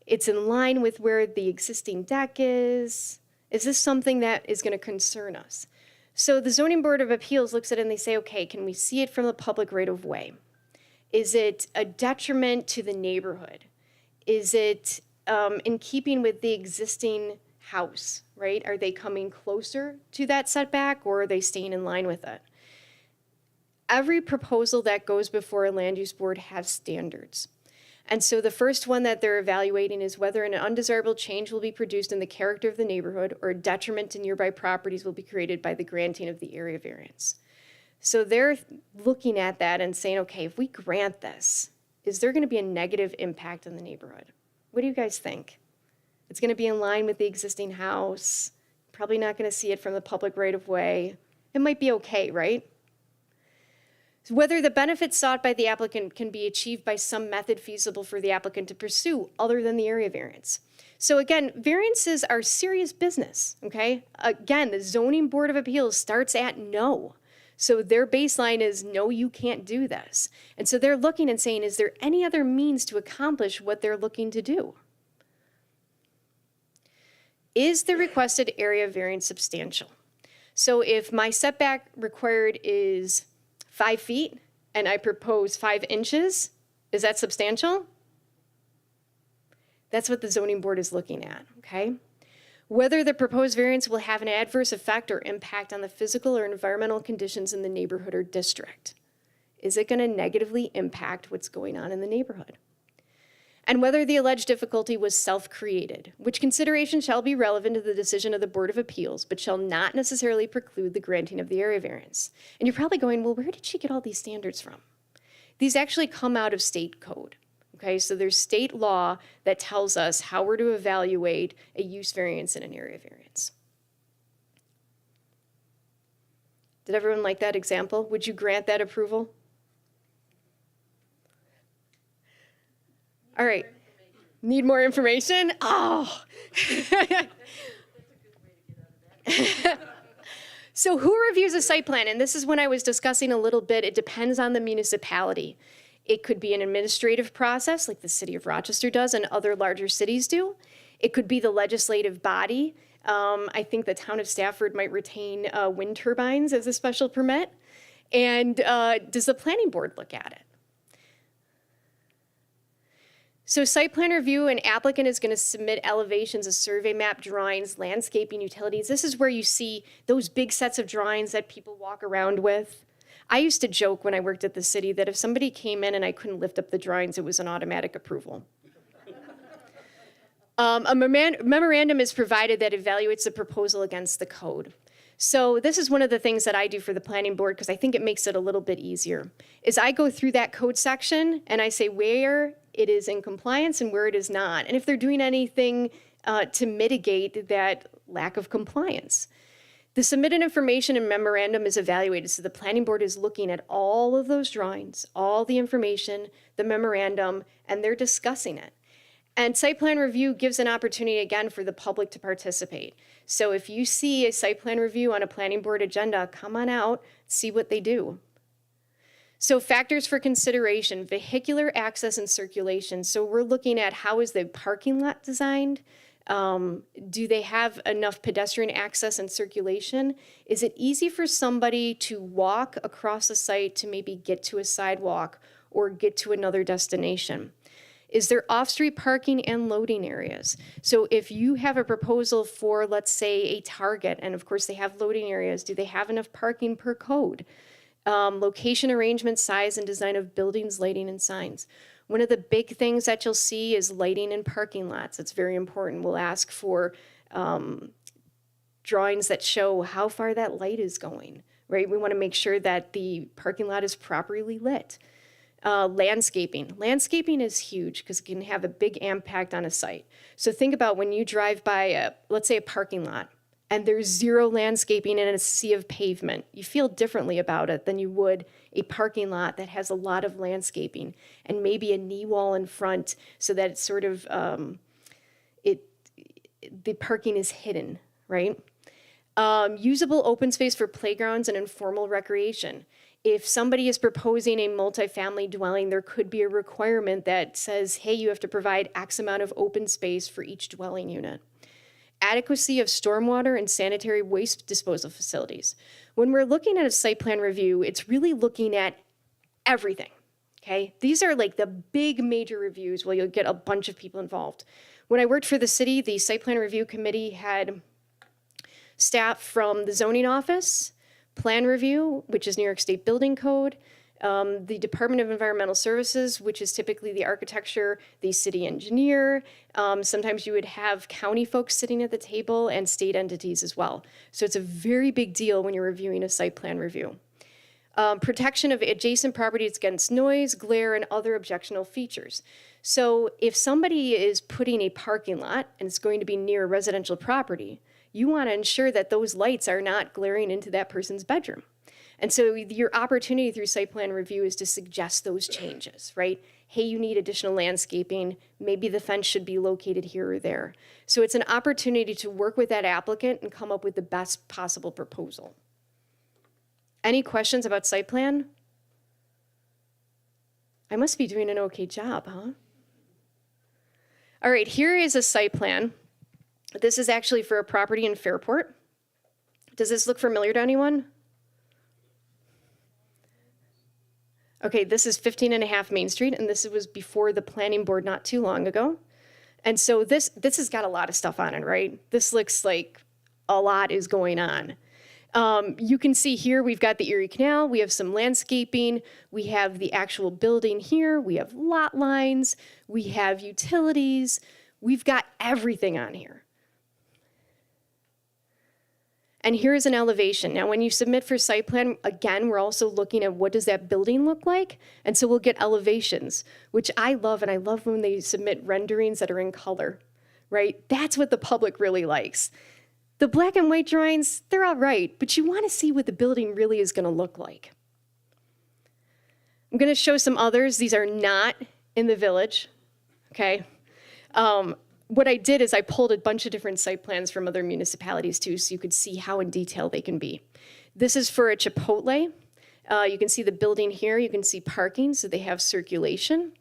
It's in line with where the existing deck is. Is this something that is going to concern us? So the Zoning Board of Appeals looks at it and they say, okay, can we see it from the public right of way? Is it a detriment to the neighborhood? Is it in keeping with the existing house, right? Are they coming closer to that setback or are they staying in line with it? Every proposal that goes before a land use board has standards. And so the first one that they're evaluating is whether an undesirable change will be produced in the character of the neighborhood or a detriment to nearby properties will be created by the granting of the area variance. So they're looking at that and saying, okay, if we grant this, is there going to be a negative impact on the neighborhood? What do you guys think? It's going to be in line with the existing house, probably not going to see it from the public right of way. It might be okay, right? Whether the benefits sought by the applicant can be achieved by some method feasible for the applicant to pursue other than the area variance. So again, variances are serious business, okay? Again, the Zoning Board of Appeals starts at no. So their baseline is no, you can't do this. And so they're looking and saying, is there any other means to accomplish what they're looking to do? Is the requested area variance substantial? So if my setback required is 5 feet and I propose 5 inches, is that substantial? That's what the zoning board is looking at, okay? whether the proposed variance will have an adverse effect or impact on the physical or environmental conditions in the neighborhood or district. Is it going to negatively impact what's going on in the neighborhood? And whether the alleged difficulty was self-created, which consideration shall be relevant to the decision of the Board of Appeals, but shall not necessarily preclude the granting of the area variance. And you're probably going, well, where did she get all these standards from? These actually come out of state code. Okay, so there's state law that tells us how we're to evaluate a use variance and an area variance. Did everyone like that example? Would you grant that approval? All right. Need more information? Oh. So who reviews a site plan? And this is when I was discussing a little bit, it depends on the municipality. It could be an administrative process like the city of Rochester does and other larger cities do. It could be the legislative body. I think the town of Stafford might retain wind turbines as a special permit. And does the planning board look at it? So site plan review, an applicant is going to submit elevations, a survey map, drawings, landscaping, utilities. This is where you see those big sets of drawings that people walk around with. I used to joke when I worked at the city that if somebody came in and I couldn't lift up the drawings, it was an automatic approval. A memorandum is provided that evaluates the proposal against the code. So this is one of the things that I do for the planning board because I think it makes it a little bit easier, is I go through that code section and I say where it is in compliance and where it is not, and if they're doing anything to mitigate that lack of compliance. The submitted information and memorandum is evaluated, so the planning board is looking at all of those drawings, all the information, the memorandum, and they're discussing it. And site plan review gives an opportunity, again, for the public to participate. So if you see a site plan review on a planning board agenda, come on out, see what they do. So factors for consideration, vehicular access and circulation. So we're looking at how is the parking lot designed? Do they have enough pedestrian access and circulation? Is it easy for somebody to walk across the site to maybe get to a sidewalk or get to another destination? Is there off-street parking and loading areas? So if you have a proposal for, let's say, a Target, and of course they have loading areas, do they have enough parking per code? Location arrangement, size, and design of buildings, lighting, and signs. One of the big things that you'll see is lighting in parking lots. It's very important. We'll ask for drawings that show how far that light is going, right? We want to make sure that the parking lot is properly lit. Landscaping. Landscaping is huge because it can have a big impact on a site. So think about when you drive by, let's say, a parking lot, and there's zero landscaping and a sea of pavement. You feel differently about it than you would a parking lot that has a lot of landscaping and maybe a knee wall in front so that it's sort of, the parking is hidden, right? Usable open space for playgrounds and informal recreation. If somebody is proposing a multifamily dwelling, there could be a requirement that says, hey, you have to provide X amount of open space for each dwelling unit. Adequacy of stormwater and sanitary waste disposal facilities. When we're looking at a site plan review, it's really looking at everything, okay? These are like the big major reviews where you'll get a bunch of people involved. When I worked for the city, the site plan review committee had staff from the zoning office, plan review, which is New York State Building Code, the Department of Environmental Services, which is typically the architecture, the city engineer. Sometimes you would have county folks sitting at the table and state entities as well. So it's a very big deal when you're reviewing a site plan review. Protection of adjacent properties against noise, glare, and other objectionable features. So if somebody is putting a parking lot and it's going to be near a residential property, you want to ensure that those lights are not glaring into that person's bedroom. And so your opportunity through site plan review is to suggest those changes, right? Hey, you need additional landscaping. Maybe the fence should be located here or there. So it's an opportunity to work with that applicant and come up with the best possible proposal. Any questions about site plan? I must be doing an okay job, huh? All right, here is a site plan. This is actually for a property in Fairport. Does this look familiar to anyone? Okay, this is 15.5 Main Street, and this was before the planning board not too long ago. And so this has got a lot of stuff on it, right? This looks like a lot is going on. You can see here we've got the Erie Canal, we have some landscaping, we have the actual building here, we have lot lines, we have utilities, we've got everything on here. And here's an elevation. Now, when you submit for site plan, again, we're also looking at what does that building look like? And so we'll get elevations, which I love, and I love when they submit renderings that are in color, right? That's what the public really likes. The black and white drawings, they're all right, but you want to see what the building really is going to look like. I'm going to show some others. These are not in the village, okay? What I did is I pulled a bunch of different site plans from other municipalities too, so you could see how in detail they can be. This is for a Chipotle. You can see the building here. You can see parking, so they have circulation.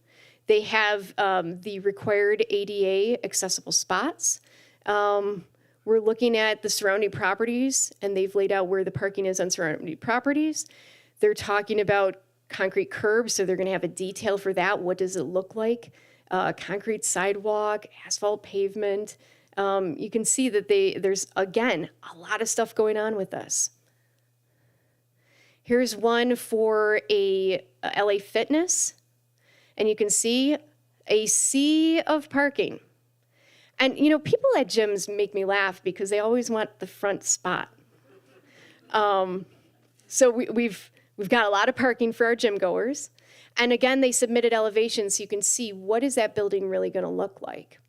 They have the required ADA accessible spots. We're looking at the surrounding properties, and they've laid out where the parking is on surrounding properties. They're talking about concrete curbs, so they're going to have a detail for that. What does it look like? Concrete sidewalk, asphalt pavement. You can see that there's, again, a lot of stuff going on with this. Here's one for a LA Fitness, and you can see a sea of parking. And, you know, people at gyms make me laugh because they always want the front spot. So we've got a lot of parking for our gym goers. And again, they submitted elevations so you can see what is that building really going to look like.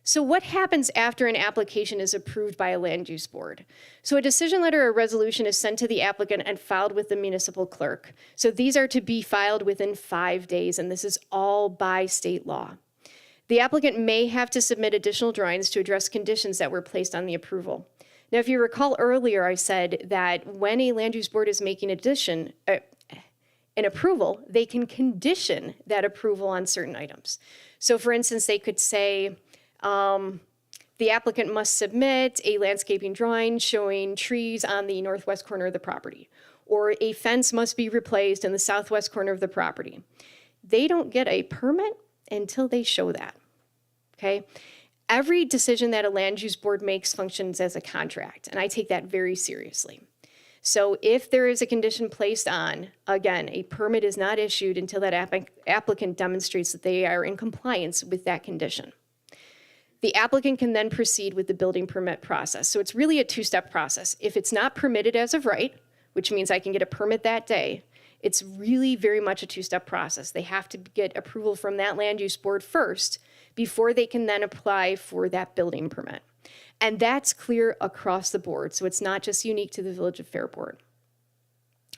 So what happens after an application is approved by a land use board? So a decision letter or resolution is sent to the applicant and filed with the municipal clerk. So these are to be filed within 5 days, and this is all by state law. The applicant may have to submit additional drawings to address conditions that were placed on the approval. Now, if you recall earlier, I said that when a land use board is making an approval, they can condition that approval on certain items. So for instance, they could say, the applicant must submit a landscaping drawing showing trees on the northwest corner of the property, or a fence must be replaced in the southwest corner of the property. They don't get a permit until they show that, okay? Every decision that a land use board makes functions as a contract, and I take that very seriously. So if there is a condition placed on, again, a permit is not issued until that applicant demonstrates that they are in compliance with that condition. The applicant can then proceed with the building permit process. So it's really a two-step process. If it's not permitted as of right, which means I can get a permit that day, it's really very much a two-step process. They have to get approval from that land use board first before they can then apply for that building permit. And that's clear across the board, so it's not just unique to the Village of Fairport.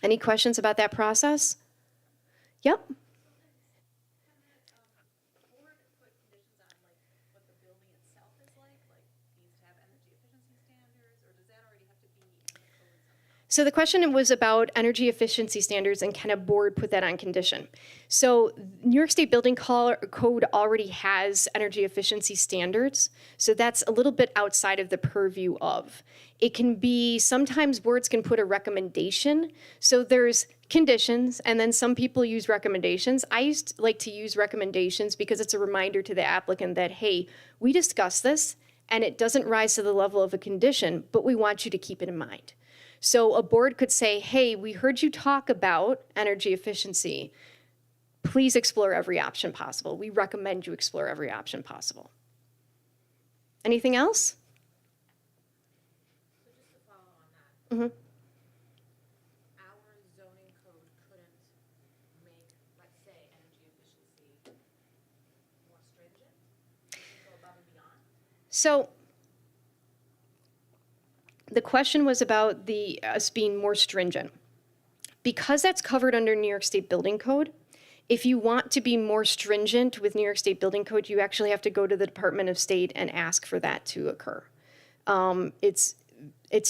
Any questions about that process? Yep. So the question was about energy efficiency standards and can a board put that on condition? So New York State Building Code already has energy efficiency standards. So that's a little bit outside of the purview of. It can be, sometimes boards can put a recommendation. So there's conditions and then some people use recommendations. I used to like to use recommendations because it's a reminder to the applicant that, hey, we discussed this and it doesn't rise to the level of a condition, but we want you to keep it in mind. So a board could say, hey, we heard you talk about energy efficiency. Please explore every option possible. We recommend you explore every option possible. Anything else? So just to follow on that. Mm-hmm. Our zoning code couldn't make, let's say, energy efficiency more stringent? Go above and beyond? So the question was about us being more stringent. Because that's covered under New York State Building Code, if you want to be more stringent with New York State Building Code, you actually have to go to the Department of State and ask for that to occur. It's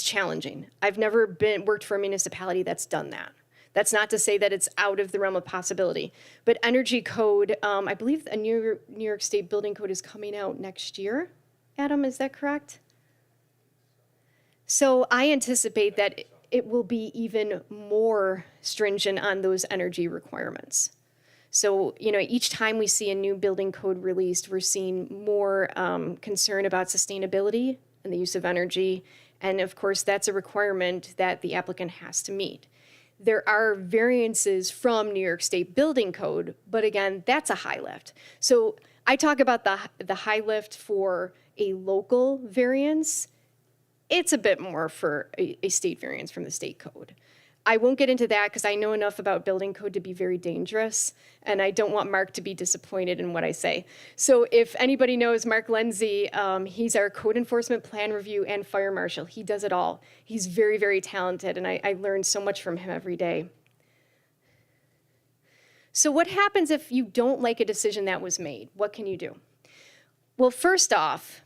challenging. I've never worked for a municipality that's done that. That's not to say that it's out of the realm of possibility. But energy code, I believe a New York State Building Code is coming out next year. Adam, is that correct? So I anticipate that it will be even more stringent on those energy requirements. So, each time we see a new building code released, we're seeing more concern about sustainability and the use of energy. And of course, that's a requirement that the applicant has to meet. There are variances from New York State Building Code, but again, that's a high lift. So I talk about the high lift for a local variance. It's a bit more for a state variance from the state code. I won't get into that because I know enough about building code to be very dangerous, and I don't want Mark to be disappointed in what I say. So if anybody knows Mark Lindsay, he's our code enforcement, plan review, and fire marshal. He does it all. He's very, very talented, and I learn so much from him every day. So what happens if you don't like a decision that was made? What can you do? Well, first off,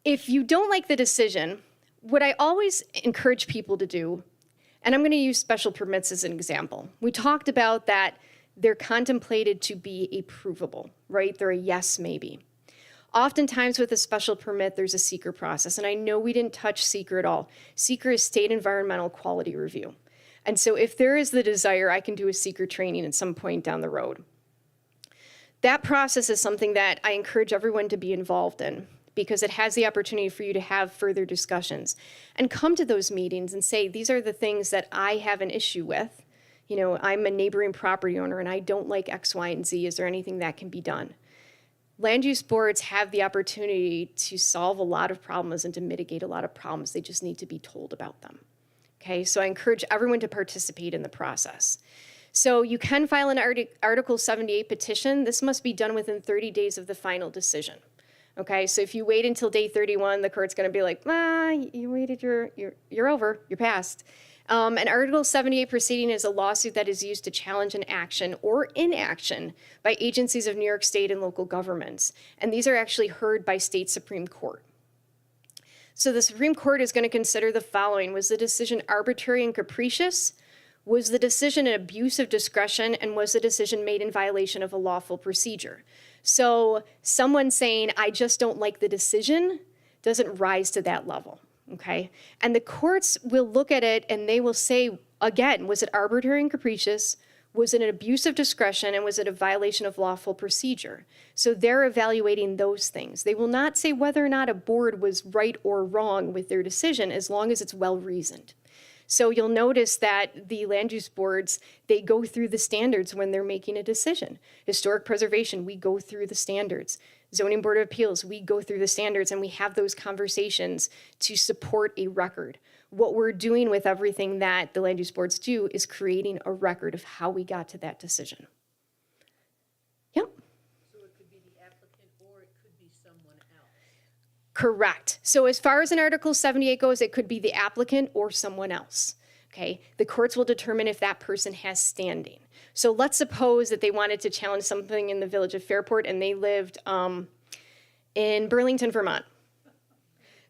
if you don't like the decision, what I always encourage people to do, and I'm going to use special permits as an example. We talked about that they're contemplated to be approvable, right? They're a yes, maybe. Oftentimes with a special permit, there's a seeker process, and I know we didn't touch seeker at all. Seeker is State Environmental Quality Review. And so if there is the desire, I can do a seeker training at some point down the road. That process is something that I encourage everyone to be involved in, because it has the opportunity for you to have further discussions and come to those meetings and say, these are the things that I have an issue with. I'm a neighboring property owner and I don't like X, Y, and Z. Is there anything that can be done? Land use boards have the opportunity to solve a lot of problems and to mitigate a lot of problems. They just need to be told about them. Okay, so I encourage everyone to participate in the process. So you can file an Article 78 petition. This must be done within 30 days of the final decision. Okay, so if you wait until day 31, the court's going to be like, you waited, you're over, you're past. An Article 78 proceeding is a lawsuit that is used to challenge an action or inaction by agencies of New York State and local governments. And these are actually heard by state Supreme Court. So the Supreme Court is going to consider the following. Was the decision arbitrary and capricious? Was the decision an abuse of discretion? And was the decision made in violation of a lawful procedure? So someone saying, I just don't like the decision, doesn't rise to that level, okay? And the courts will look at it and they will say, again, was it arbitrary and capricious? Was it an abuse of discretion? And was it a violation of lawful procedure? So they're evaluating those things. They will not say whether or not a board was right or wrong with their decision as long as it's well-reasoned. So you'll notice that the land use boards, they go through the standards when they're making a decision. Historic preservation, we go through the standards. Zoning Board of Appeals, we go through the standards and we have those conversations to support a record. What we're doing with everything that the land use boards do is creating a record of how we got to that decision. Yep. So it could be the applicant or it could be someone else. Correct. So as far as an Article 78 goes, it could be the applicant or someone else. Okay. The courts will determine if that person has standing. So let's suppose that they wanted to challenge something in the village of Fairport and they lived in Burlington, Vermont.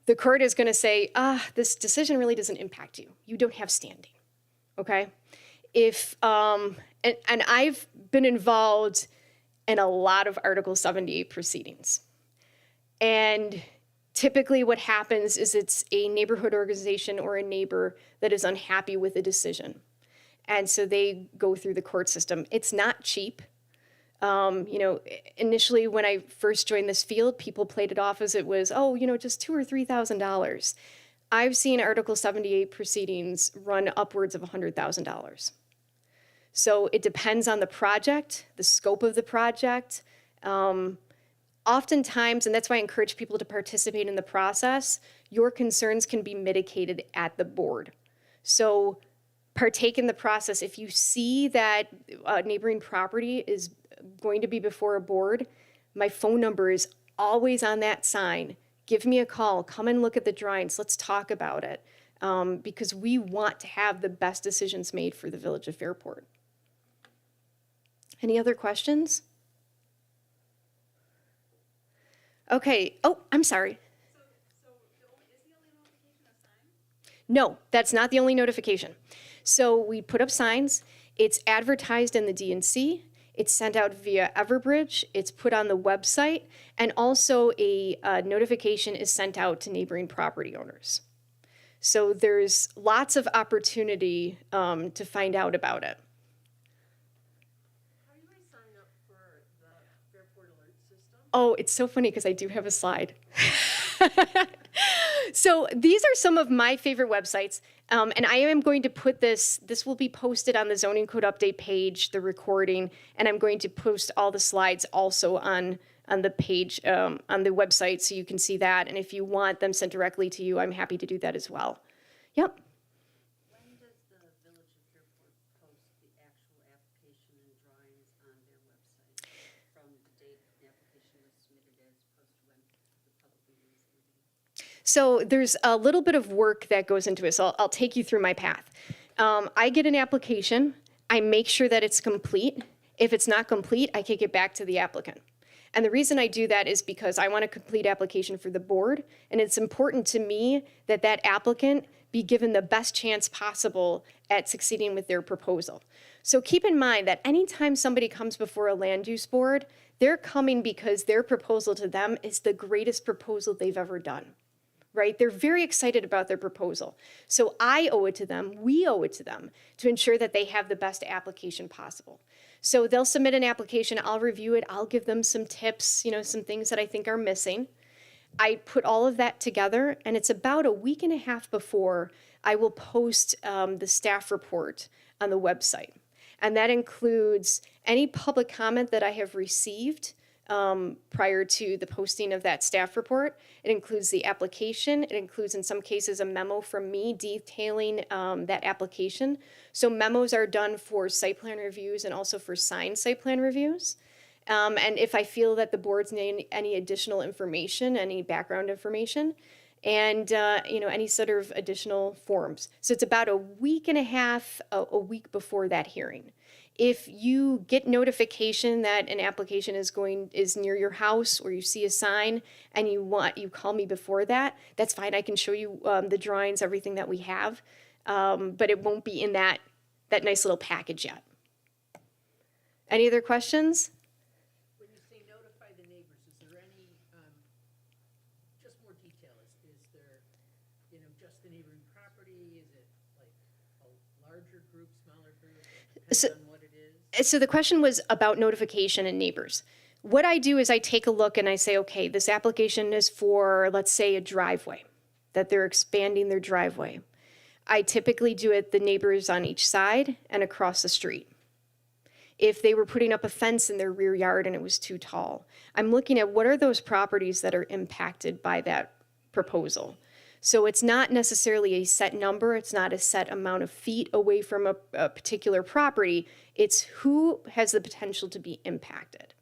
The court is going to say, this decision really doesn't impact you. You don't have standing. Okay. If and I've been involved in a lot of Article 78 proceedings. And typically what happens is it's a neighborhood organization or a neighbor that is unhappy with a decision. And so they go through the court system. It's not cheap. Initially when I first joined this field, people played it off as it was, just $2,000 or $3,000. I've seen Article 78 proceedings run upwards of $100,000. So it depends on the project, the scope of the project. Oftentimes, and that's why I encourage people to participate in the process, your concerns can be mitigated at the board. So partake in the process. If you see that a neighboring property is going to be before a board, my phone number is always on that sign. Give me a call, come and look at the drawings, let's talk about it. Because we want to have the best decisions made for the village of Fairport. Any other questions? Okay, I'm sorry. No, that's not the only notification. So we put up signs, it's advertised in the DNC, it's sent out via Everbridge, it's put on the website, and also a notification is sent out to neighboring property owners. So there's lots of opportunity to find out about it. Oh, it's so funny because I do have a slide. So these are some of my favorite websites. And I am going to put this will be posted on the zoning code update page, the recording, and I'm going to post all the slides also on the page, on the website, so you can see that. And if you want them sent directly to you, I'm happy to do that as well. Yep. When does the Village of Fairport post the actual application and drawings on their website? From the date the application was submitted as opposed to when the public meeting is going to be? So there's a little bit of work that goes into it. So I'll take you through my path. I get an application. I make sure that it's complete. If it's not complete, I kick it back to the applicant. And the reason I do that is because I want a complete application for the board. And it's important to me that that applicant be given the best chance possible at succeeding with their proposal. So keep in mind that anytime somebody comes before a land use board, they're coming because their proposal to them is the greatest proposal they've ever done. Right? They're very excited about their proposal. So I owe it to them, we owe it to them to ensure that they have the best application possible. So they'll submit an application, I'll review it, I'll give them some tips, some things that I think are missing. I put all of that together, and it's about a week and a half before I will post the staff report on the website. And that includes any public comment that I have received prior to the posting of that staff report. It includes the application. It includes, in some cases, a memo from me detailing that application. So memos are done for site plan reviews and also for signed site plan reviews. And if I feel that the boards need any additional information, any background information, and any sort of additional forms. So it's about a week and a half, a week before that hearing. If you get notification that an application is near your house, or you see a sign and you call me before that, that's fine. I can show you the drawings, everything that we have, but it won't be in that nice little package yet. Any other questions? When you say notify the neighbors, is there any, just more detail, is there, just the neighboring property? Is it like a larger group, smaller group? Depends So- on what it is? So the question was about notification and neighbors. What I do is I take a look and I say, okay, this application is for, let's say, a driveway, that they're expanding their driveway. I typically do it the neighbors on each side and across the street. If they were putting up a fence in their rear yard and it was too tall, I'm looking at what are those properties that are impacted by that proposal. So it's not necessarily a set number, it's not a set amount of feet away from a particular property, it's who has the potential to be impacted.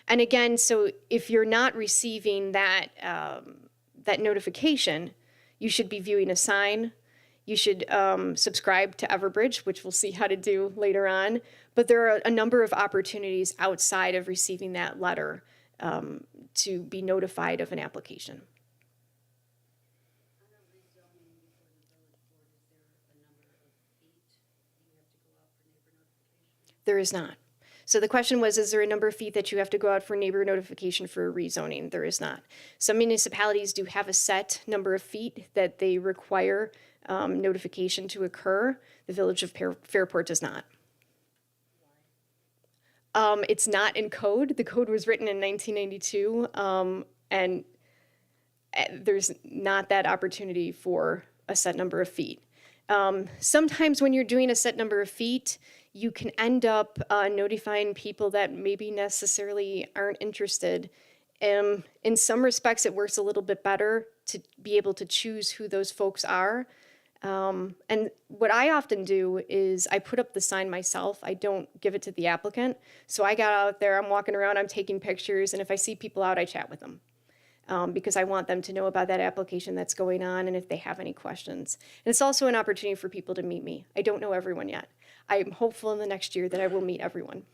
And again, so if you're not receiving that, that notification, you should be viewing a sign. You should subscribe to Everbridge, which we'll see how to do later on. But there are a number of opportunities outside of receiving that letter to be notified of an application. On a rezoning before the village board, is there a number of feet you have to go out for neighbor notification? There is not. So the question was, is there a number of feet that you have to go out for neighbor notification for a rezoning? There is not. Some municipalities do have a set number of feet that they require notification to occur. The Village of Fairport does not. It's not in code. The code was written in 1992, and there's not that opportunity for a set number of feet. Sometimes when you're doing a set number of feet, you can end up notifying people that maybe necessarily aren't interested. In some respects, it works a little bit better to be able to choose who those folks are. And what I often do is I put up the sign myself. I don't give it to the applicant. So I got out there, I'm walking around, I'm taking pictures, and if I see people out, I chat with them. Because I want them to know about that application that's going on and if they have any questions. And it's also an opportunity for people to meet me. I don't know everyone yet. I'm hopeful in the next year that I will meet everyone.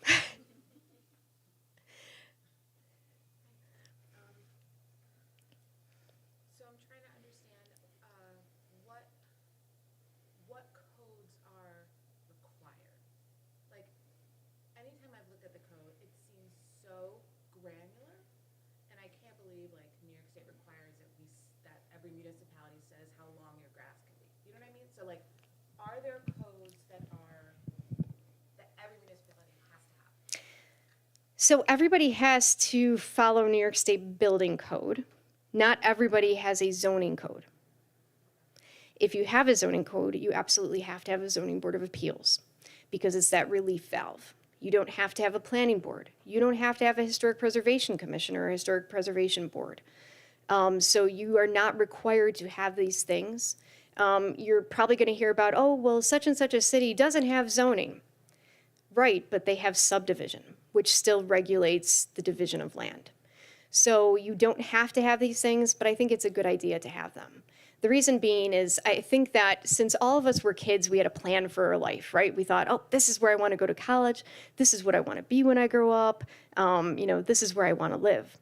So I'm trying to understand, what codes are required? Like, anytime I've looked at the code, it seems so granular, and I can't believe, like, New York State requires that every municipality says how long your grass can be. You know what I mean? So, like, are there codes that every municipality has to have? So everybody has to follow New York State building code. Not everybody has a zoning code. If you have a zoning code, you absolutely have to have a zoning board of appeals because it's that relief valve. You don't have to have a planning board. You don't have to have a historic preservation commission or a historic preservation board. So you are not required to have these things. You're probably going to hear about, oh, well, such and such a city doesn't have zoning. Right, but they have subdivision, which still regulates the division of land. So you don't have to have these things, but I think it's a good idea to have them. The reason being is I think that since all of us were kids, we had a plan for our life, right? We thought, oh, this is where I want to go to college. This is what I want to be when I grow up. This is where I want to live.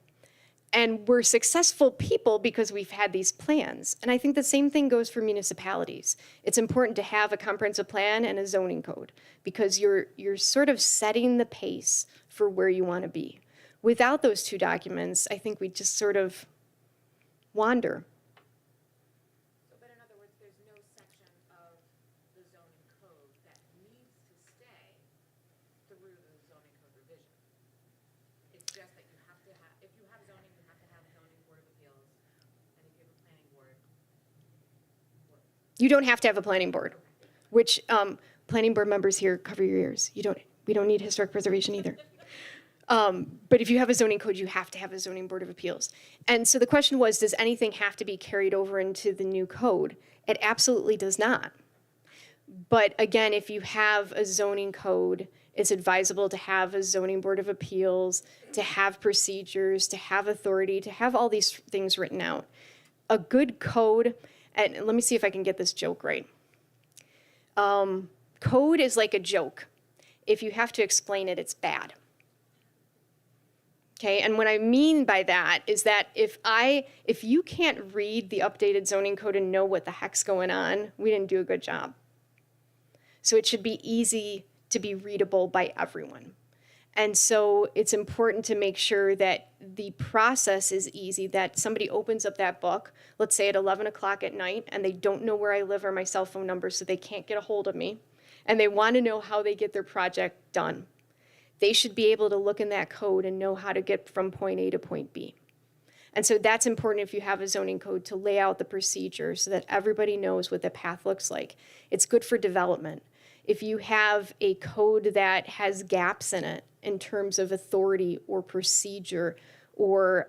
And we're successful people because we've had these plans. And I think the same thing goes for municipalities. It's important to have a comprehensive plan and a zoning code because you're sort of setting the pace for where you want to be. Without those two documents, I think we just sort of wander. So, but in other words, there's no section of the zoning code that needs to stay through the zoning code revision. It's just that you have to have, if you have zoning, you have to have a zoning board of appeals, and if you have a planning board. You don't have to have a planning board, which planning board members here, cover your ears. We don't need historic preservation either. But if you have a zoning code, you have to have a zoning board of appeals. And so the question was, does anything have to be carried over into the new code? It absolutely does not. But again, if you have a zoning code, it's advisable to have a zoning board of appeals, to have procedures, to have authority, to have all these things written out. A good code, and let me see if I can get this joke right. Code is like a joke. If you have to explain it, it's bad. Okay, and what I mean by that is that if you can't read the updated zoning code and know what the heck's going on, we didn't do a good job. So it should be easy to be readable by everyone. And so it's important to make sure that the process is easy, that somebody opens up that book, let's say at 11 o'clock at night, and they don't know where I live or my cell phone number, so they can't get a hold of me, and they want to know how they get their project done. They should be able to look in that code and know how to get from point A to point B. And so that's important if you have a zoning code to lay out the procedure so that everybody knows what the path looks like. It's good for development. If you have a code that has gaps in it in terms of authority or procedure or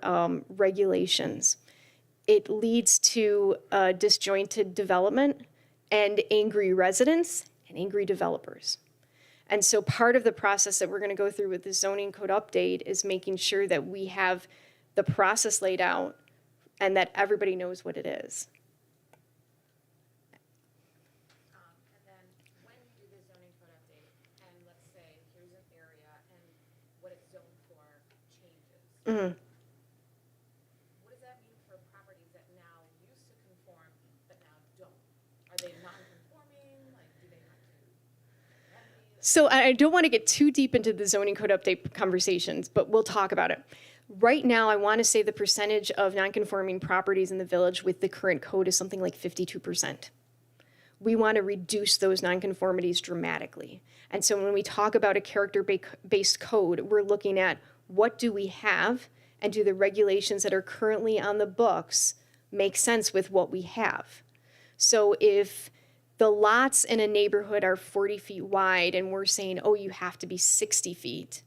regulations, it leads to disjointed development and angry residents and angry developers. And so part of the process that we're going to go through with the zoning code update is making sure that we have the process laid out and that everybody knows what it is. And then when you do the zoning code update, and let's say here's an area and what it's zoned for changes. Mhm. What does that mean for properties that now used to conform but now don't? Are they non-conforming? Like, do they have to remedy? So I don't want to get too deep into the zoning code update conversations, but we'll talk about it. Right now, I want to say the percentage of nonconforming properties in the village with the current code is something like 52%. We want to reduce those nonconformities dramatically. And so when we talk about a character-based code, we're looking at what do we have and do the regulations that are currently on the books make sense with what we have? So if the lots in a neighborhood are 40 feet wide and we're saying, oh, you have to be 60 feet,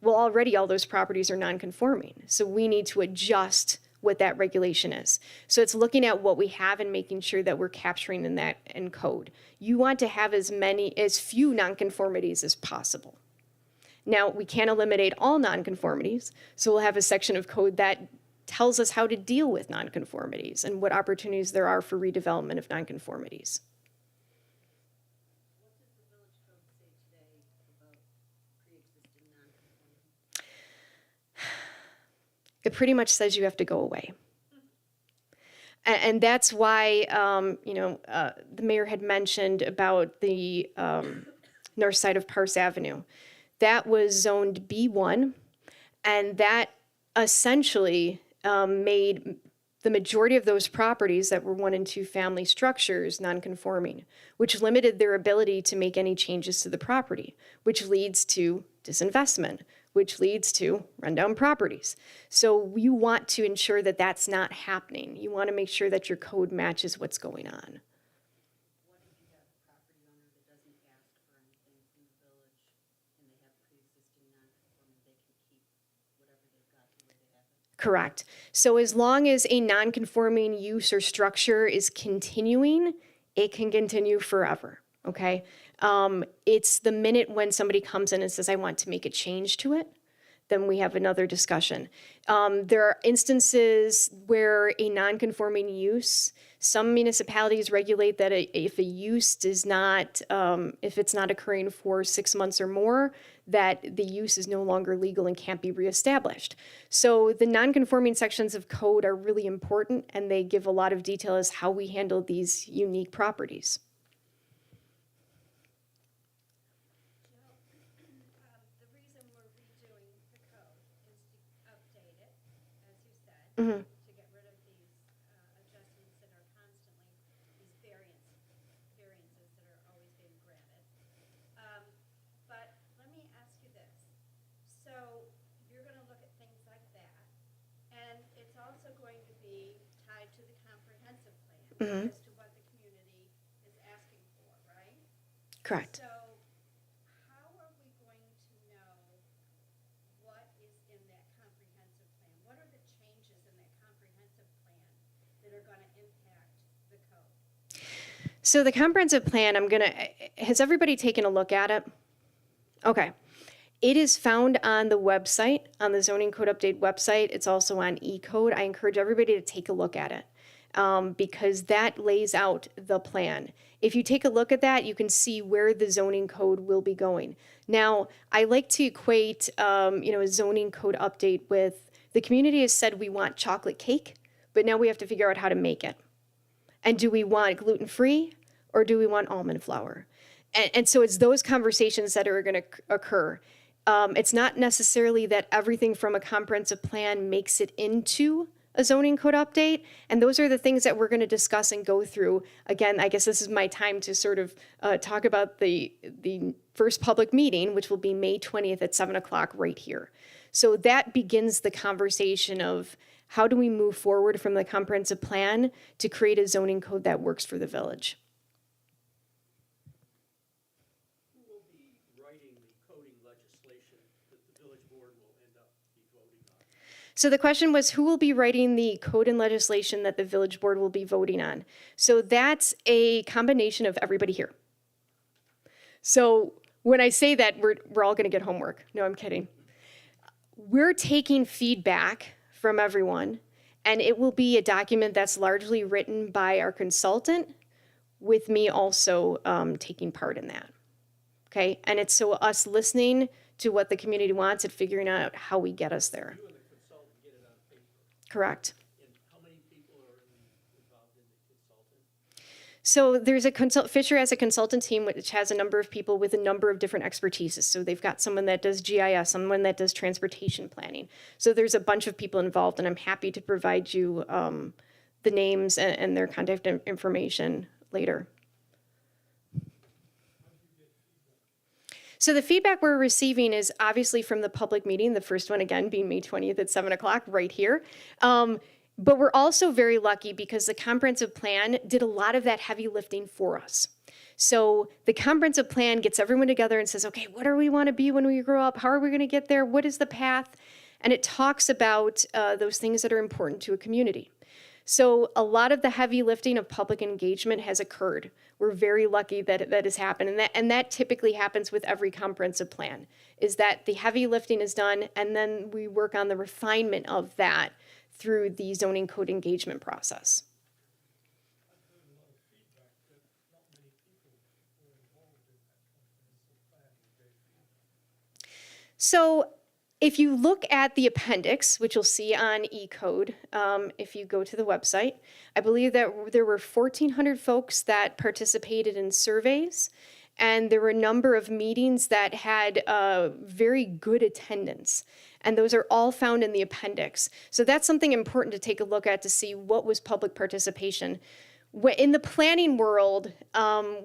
well, already all those properties are non-conforming. So we need to adjust what that regulation is. So it's looking at what we have and making sure that we're capturing in that in code. You want to have as few nonconformities as possible. Now, we can't eliminate all nonconformities, so we'll have a section of code that tells us how to deal with nonconformities and what opportunities there are for redevelopment of nonconformities. What does the village code say today about pre-existing non-conformity? It pretty much says you have to go away. And that's why, the mayor had mentioned about the north side of Parse Avenue. That was zoned B1, and that essentially made the majority of those properties that were 1 and 2 family structures non-conforming, which limited their ability to make any changes to the property, which leads to disinvestment, which leads to rundown properties. So you want to ensure that that's not happening. You want to make sure that your code matches what's going on. What if you have a property owner that doesn't ask for anything from the village and they have pre-existing non-conforming, they can keep whatever they've got the way they have it? Correct. So as long as a non-conforming use or structure is continuing, it can continue forever, okay? It's the minute when somebody comes in and says, I want to make a change to it, then we have another discussion. There are instances where a non-conforming use, some municipalities regulate that if a use does not, if it's not occurring for 6 months or more, that the use is no longer legal and can't be reestablished. So the non-conforming sections of code are really important, and they give a lot of detail as how we handle these unique properties. The reason we're redoing the code is to update it, as you said, to get rid of these adjustments that are constantly, these variances that are always being granted. But let me ask you this. So you're gonna look at things like that, and it's also going to be tied to the comprehensive plan as to what the community is asking for, right? Correct. So how are we going to know what is in that comprehensive plan? What are the changes in that comprehensive plan that are gonna impact the code? So the comprehensive plan, has everybody taken a look at it? Okay. It is found on the website, on the Zoning Code Update website. It's also on eCode. I encourage everybody to take a look at it because that lays out the plan. If you take a look at that, you can see where the zoning code will be going. Now, I like to equate, a zoning code update with the community has said we want chocolate cake, but now we have to figure out how to make it. And do we want gluten-free or do we want almond flour? And so it's those conversations that are going to occur. It's not necessarily that everything from a comprehensive plan makes it into a zoning code update. And those are the things that we're going to discuss and go through. Again, I guess this is my time to sort of talk about the first public meeting, which will be May 20th at 7 o'clock right here. So that begins the conversation of how do we move forward from the comprehensive plan to create a zoning code that works for the village. Who will be writing the coding legislation that the village board will end up be voting on? So the question was, who will be writing the code and legislation that the village board will be voting on? So that's a combination of everybody here. So when I say that, we're all going to get homework. No, I'm kidding. We're taking feedback from everyone, and it will be a document that's largely written by our consultant, with me also taking part in that. Okay, and it's so us listening to what the community wants and figuring out how we get us there. You and the consultant get it on paper. Correct. And how many people are involved in the consultant? So there's Fisher has a consultant team which has a number of people with a number of different expertises. So they've got someone that does GIS, someone that does transportation planning. So there's a bunch of people involved, and I'm happy to provide you the names and their contact information later. So the feedback we're receiving is obviously from the public meeting, the first one again being May 20th at 7 o'clock right here. But we're also very lucky because the comprehensive plan did a lot of that heavy lifting for us. So the comprehensive plan gets everyone together and says, okay, what do we want to be when we grow up? How are we going to get there? What is the path? And it talks about those things that are important to a community. So a lot of the heavy lifting of public engagement has occurred. We're very lucky that that has happened. And that typically happens with every comprehensive plan, is that the heavy lifting is done, and then we work on the refinement of that through the zoning code engagement process. So if you look at the appendix, which you'll see on eCode, if you go to the website, I believe that there were 1,400 folks that participated in surveys, and there were a number of meetings that had very good attendance. And those are all found in the appendix. So that's something important to take a look at to see what was public participation. In the planning world,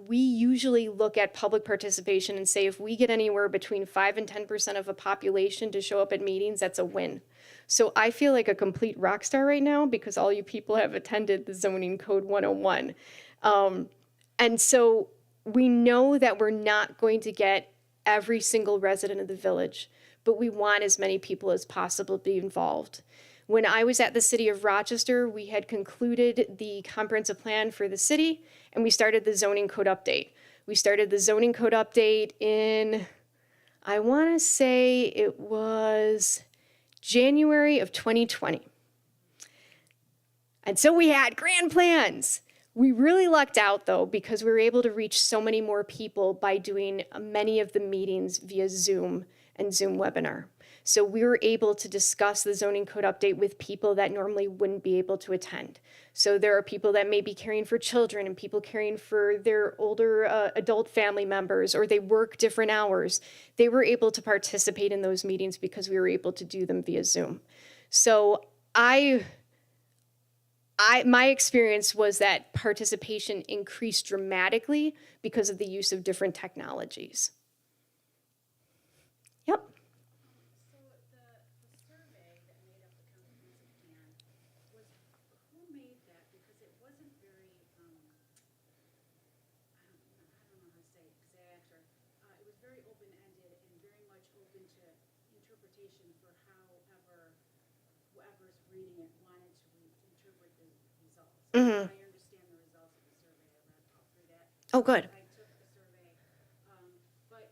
we usually look at public participation and say if we get anywhere between 5 and 10% of a population to show up at meetings, that's a win. So I feel like a complete rock star right now because all you people have attended the Zoning Code 101. And so we know that we're not going to get every single resident of the village, but we want as many people as possible to be involved. When I was at the city of Rochester, we had concluded the comprehensive plan for the city, and we started the zoning code update. We started the zoning code update in, I want to say it was January of 2020. And so we had grand plans. We really lucked out though, because we were able to reach so many more people by doing many of the meetings via Zoom and Zoom webinar. So we were able to discuss the zoning code update with people that normally wouldn't be able to attend. So there are people that may be caring for children and people caring for their older adult family members, or they work different hours. They were able to participate in those meetings because we were able to do them via Zoom. So my experience was that participation increased dramatically because of the use of different technologies. Yep. So the survey that made up the comprehensive plan, who made that? Because it wasn't very, I don't know how to say exact, or, it was very open-ended and very much open to interpretation for whoever's reading it wanted to interpret the results. Mhm. I understand the results of the survey, I read all through that. Oh, good. I took the survey, but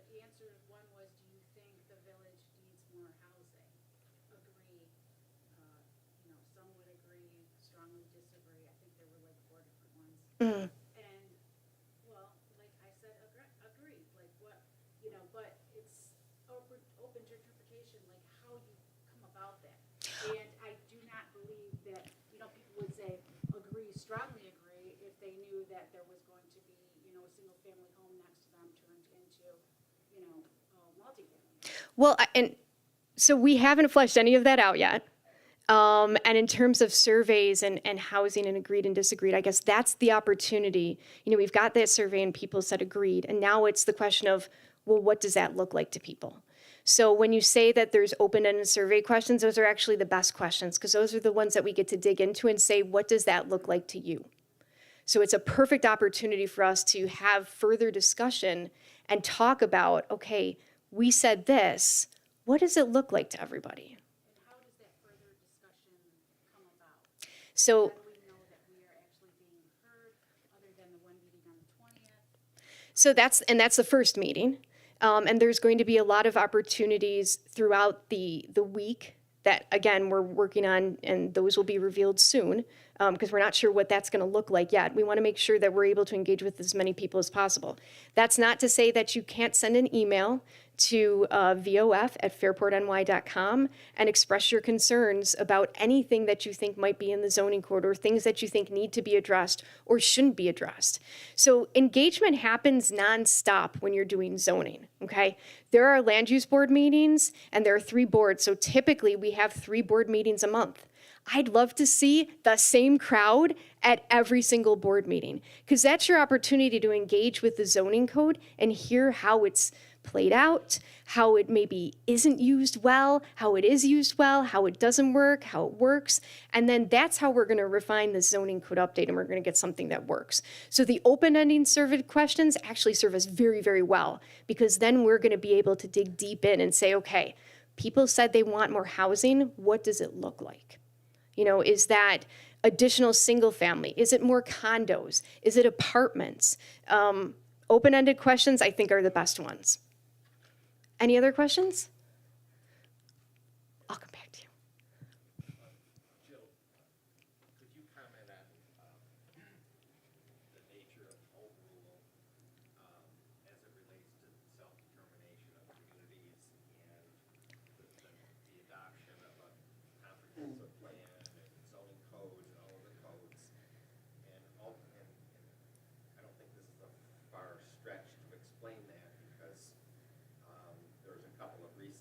the answer one was, do you think the village needs more housing? Agree, some would agree, strongly disagree. I think there were like 4 different ones. Mhm. And, well, like I said, agree, like what, but it's open to interpretation, like how you come about that. And I do not believe that, people would say, strongly agree, if they knew that there was going to be, a single-family home next to them turned into, multifamily. Well, and so we haven't fleshed any of that out yet. And in terms of surveys and housing and agreed and disagreed, I guess that's the opportunity. We've got that survey and people said agreed. And now it's the question of, well, what does that look like to people? So when you say that there's open-ended survey questions, those are actually the best questions because those are the ones that we get to dig into and say, what does that look like to you? So it's a perfect opportunity for us to have further discussion and talk about, okay, we said this, what does it look like to everybody? And how does that further discussion come about? So How do we know that we are actually being heard, other than the one meeting on the 20th? So that's the first meeting. And there's going to be a lot of opportunities throughout the week that, again, we're working on, and those will be revealed soon because we're not sure what that's going to look like yet. We want to make sure that we're able to engage with as many people as possible. That's not to say that you can't send an email to vof@fairportny.com and express your concerns about anything that you think might be in the zoning code or things that you think need to be addressed or shouldn't be addressed. So engagement happens nonstop when you're doing zoning, okay? There are land use board meetings and there are 3 boards. So typically we have 3 board meetings a month. I'd love to see the same crowd at every single board meeting because that's your opportunity to engage with the zoning code and hear how it's played out, how it maybe isn't used well, how it is used well, how it doesn't work, how it works. And then that's how we're going to refine the zoning code update and we're going to get something that works. So the open-ending survey questions actually serve us very, very well because then we're going to be able to dig deep in and say, okay, people said they want more housing. What does it look like? Is that additional single family? Is it more condos? Is it apartments? Open-ended questions, I think, are the best ones. Any other questions? I'll come back to you. Jill, could you comment on the nature of home rule as it relates to self-determination of communities and the adoption of a comprehensive plan and zoning codes and all of the codes? And I don't think this is a far stretch to explain that because there's a couple of recent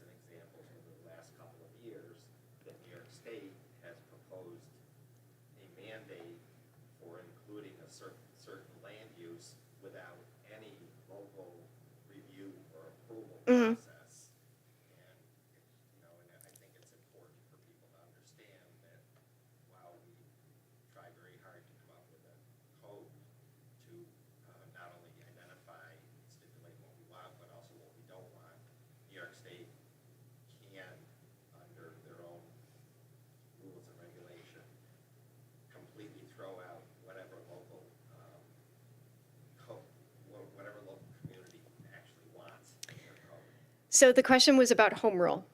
So the question was about home rule.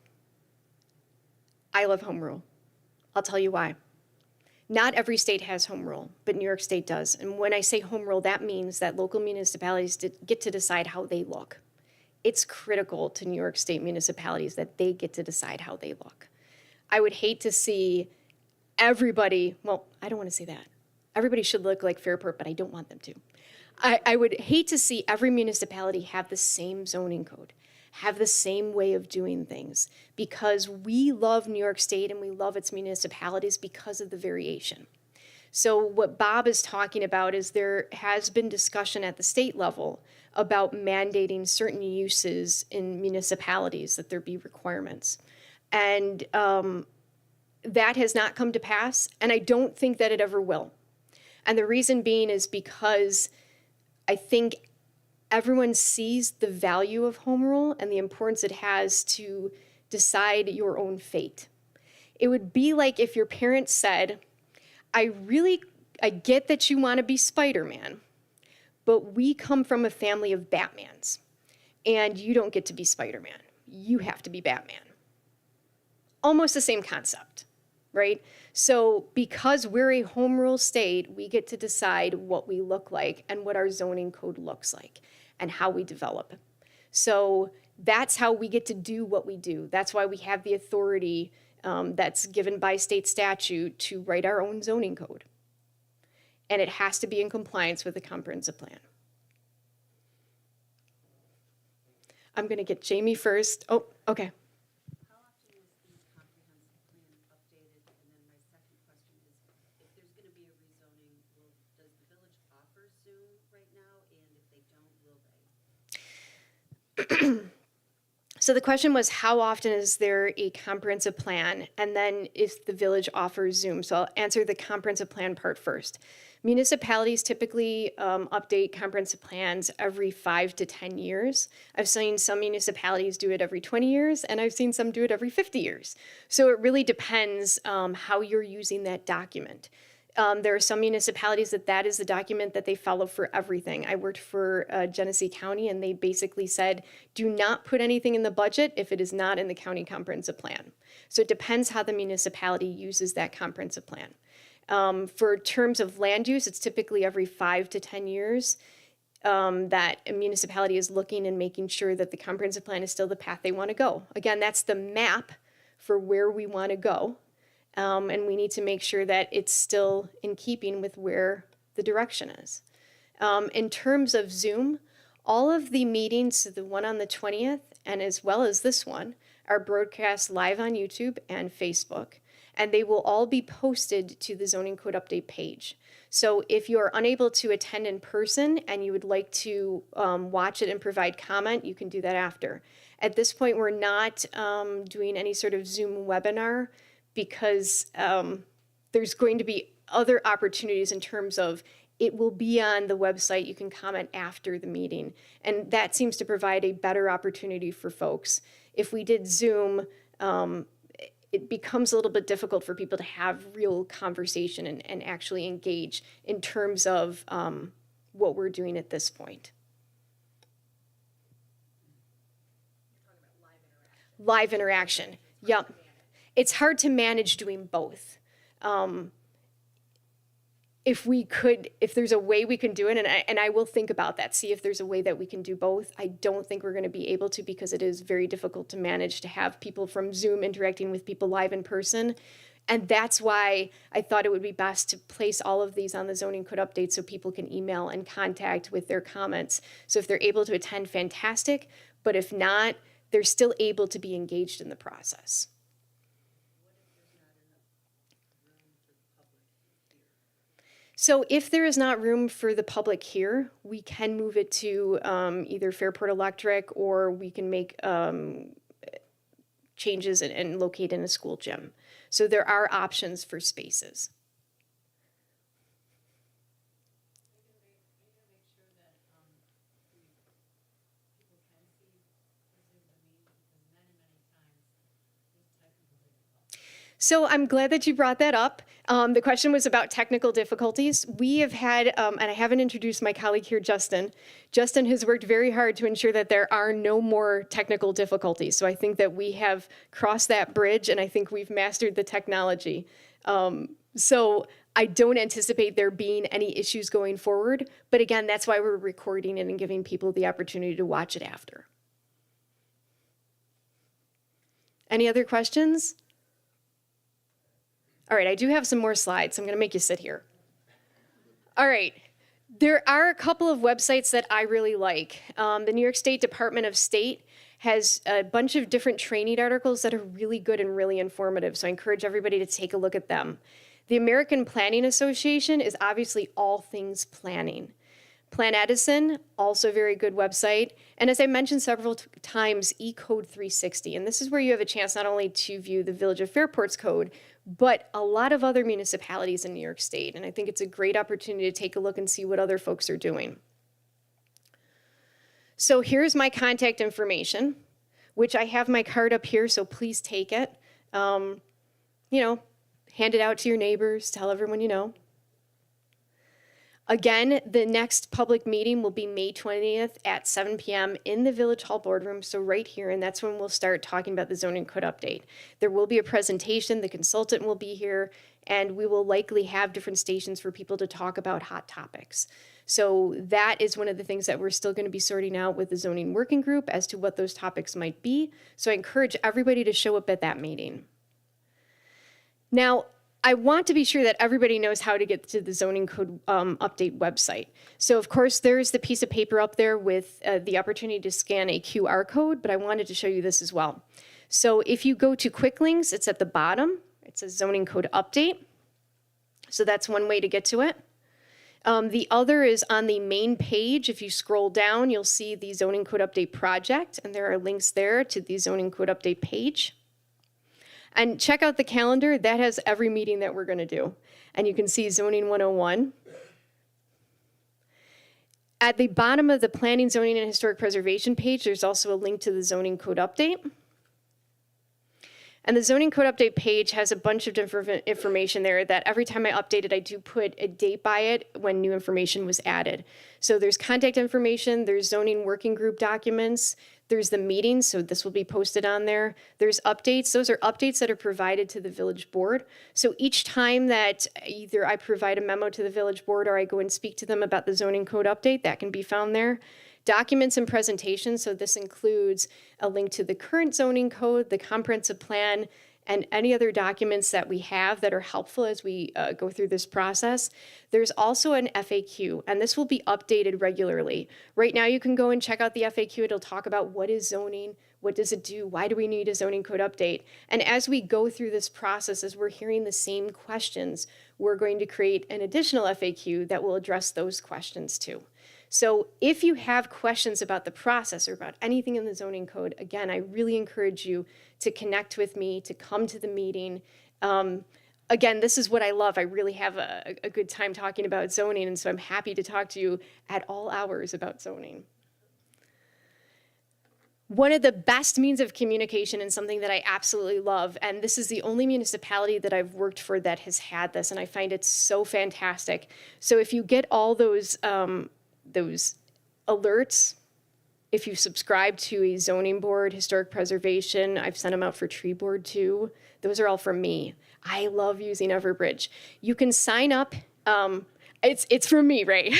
I love home rule. I'll tell you why. Not every state has home rule, but New York State does. And when I say home rule, that means that local municipalities get to decide how they look. It's critical to New York State municipalities that they get to decide how they look. I would hate to see everybody, well, I don't want to say that. Everybody should look like Fairport, but I don't want them to. I would hate to see every municipality have the same zoning code, have the same way of doing things, because we love New York State and we love its municipalities because of the variation. So what Bob is talking about is there has been discussion at the state level about mandating certain uses in municipalities, that there be requirements. And that has not come to pass, and I don't think that it ever will. And the reason being is because I think everyone sees the value of home rule and the importance it has to decide your own fate. It would be like if your parents said, I get that you want to be Spider-Man, but we come from a family of Batmans, and you don't get to be Spider-Man. You have to be Batman. Almost the same concept, right? So because we're a home rule state, we get to decide what we look like and what our zoning code looks like and how we develop. So that's how we get to do what we do. That's why we have the authority that's given by state statute to write our own zoning code. And it has to be in compliance with the comprehensive plan. I'm going to get Jamie first. Oh, okay. How often is the comprehensive plan updated? And then my second question is, if there's going to be a rezoning, does the village offer Zoom right now? And if they don't, will they? So the question was, how often is there a comprehensive plan? And then if the village offers Zoom. So I'll answer the comprehensive plan part first. Municipalities typically update comprehensive plans every 5 to 10 years. I've seen some municipalities do it every 20 years, and I've seen some do it every 50 years. So it really depends how you're using that document. There are some municipalities that is the document that they follow for everything. I worked for Genesee County, and they basically said, do not put anything in the budget if it is not in the county comprehensive plan. So it depends how the municipality uses that comprehensive plan. For terms of land use, it's typically every 5 to 10 years that a municipality is looking and making sure that the comprehensive plan is still the path they want to go. Again, that's the map for where we want to go. And we need to make sure that it's still in keeping with where the direction is. In terms of Zoom, all of the meetings, the one on the 20th and as well as this one, are broadcast live on YouTube and Facebook, and they will all be posted to the zoning code update page. So if you're unable to attend in person and you would like to watch it and provide comment, you can do that after. At this point, we're not doing any sort of Zoom webinar because there's going to be other opportunities in terms of it will be on the website. You can comment after the meeting. And that seems to provide a better opportunity for folks. If we did Zoom, it becomes a little bit difficult for people to have real conversation and actually engage in terms of what we're doing at this point. Live interaction. Yep. It's hard to manage doing both. If there's a way we can do it, and I will think about that, see if there's a way that we can do both. I don't think we're going to be able to because it is very difficult to manage to have people from Zoom interacting with people live in person. And that's why I thought it would be best to place all of these on the zoning code update so people can email and contact with their comments. So if they're able to attend, fantastic. But if not, they're still able to be engaged in the process. So if there is not room for the public here, we can move it to either Fairport Electric, or we can make changes and locate in a school gym. So there are options for spaces. So I'm glad that you brought that up. The question was about technical difficulties. We have had, and I haven't introduced my colleague here, Justin. Justin has worked very hard to ensure that there are no more technical difficulties. So I think that we have crossed that bridge, and I think we've mastered the technology. So I don't anticipate there being any issues going forward. But again, that's why we're recording it and giving people the opportunity to watch it after. Any other questions? All right, I do have some more slides, so I'm going to make you sit here. All right, there are a couple of websites that I really like. The New York State Department of State has a bunch of different training articles that are really good and really informative, so I encourage everybody to take a look at them. The American Planning Association is obviously all things planning. Plan Edison, also a very good website. And as I mentioned several times, eCode 360. And this is where you have a chance not only to view the Village of Fairport's code, but a lot of other municipalities in New York State. And I think it's a great opportunity to take a look and see what other folks are doing. So here's my contact information, which I have my card up here, so please take it. You know, hand it out to your neighbors, tell everyone you know. Again, the next public meeting will be May 20th at 7 p.m. in the Village Hall boardroom, so right here, and that's when we'll start talking about the zoning code update. There will be a presentation, the consultant will be here, and we will likely have different stations for people to talk about hot topics. So that is one of the things that we're still going to be sorting out with the zoning working group as to what those topics might be. So I encourage everybody to show up at that meeting. Now, I want to be sure that everybody knows how to get to the zoning code update website. So of course, there's the piece of paper up there with the opportunity to scan a QR code, but I wanted to show you this as well. So if you go to Quick Links, it's at the bottom. It says zoning code update. So that's one way to get to it. The other is on the main page. If you scroll down, you'll see the zoning code update project, and there are links there to the zoning code update page. And check out the calendar. That has every meeting that we're going to do. And you can see Zoning 101. At the bottom of the Planning, Zoning, and Historic Preservation page, there's also a link to the zoning code update. And the zoning code update page has a bunch of different information there that every time I update it, I do put a date by it when new information was added. So there's contact information, there's zoning working group documents, there's the meetings, so this will be posted on there. There's updates. Those are updates that are provided to the village board. So each time that either I provide a memo to the village board or I go and speak to them about the zoning code update, that can be found there. Documents and presentations, so this includes a link to the current zoning code, the comprehensive plan, and any other documents that we have that are helpful as we go through this process. There's also an FAQ, and this will be updated regularly. Right now, you can go and check out the FAQ. It'll talk about what is zoning, what does it do, why do we need a zoning code update? And as we go through this process, as we're hearing the same questions, we're going to create an additional FAQ that will address those questions too. So if you have questions about the process or about anything in the zoning code, again, I really encourage you to connect with me, to come to the meeting. Again, this is what I love. I really have a good time talking about zoning, and so I'm happy to talk to you at all hours about zoning. One of the best means of communication and something that I absolutely love, and this is the only municipality that I've worked for that has had this, and I find it so fantastic. So if you get all those alerts, if you subscribe to a zoning board, historic preservation, I've sent them out for tree board too. Those are all from me. I love using Everbridge. You can sign up. It's from me, right?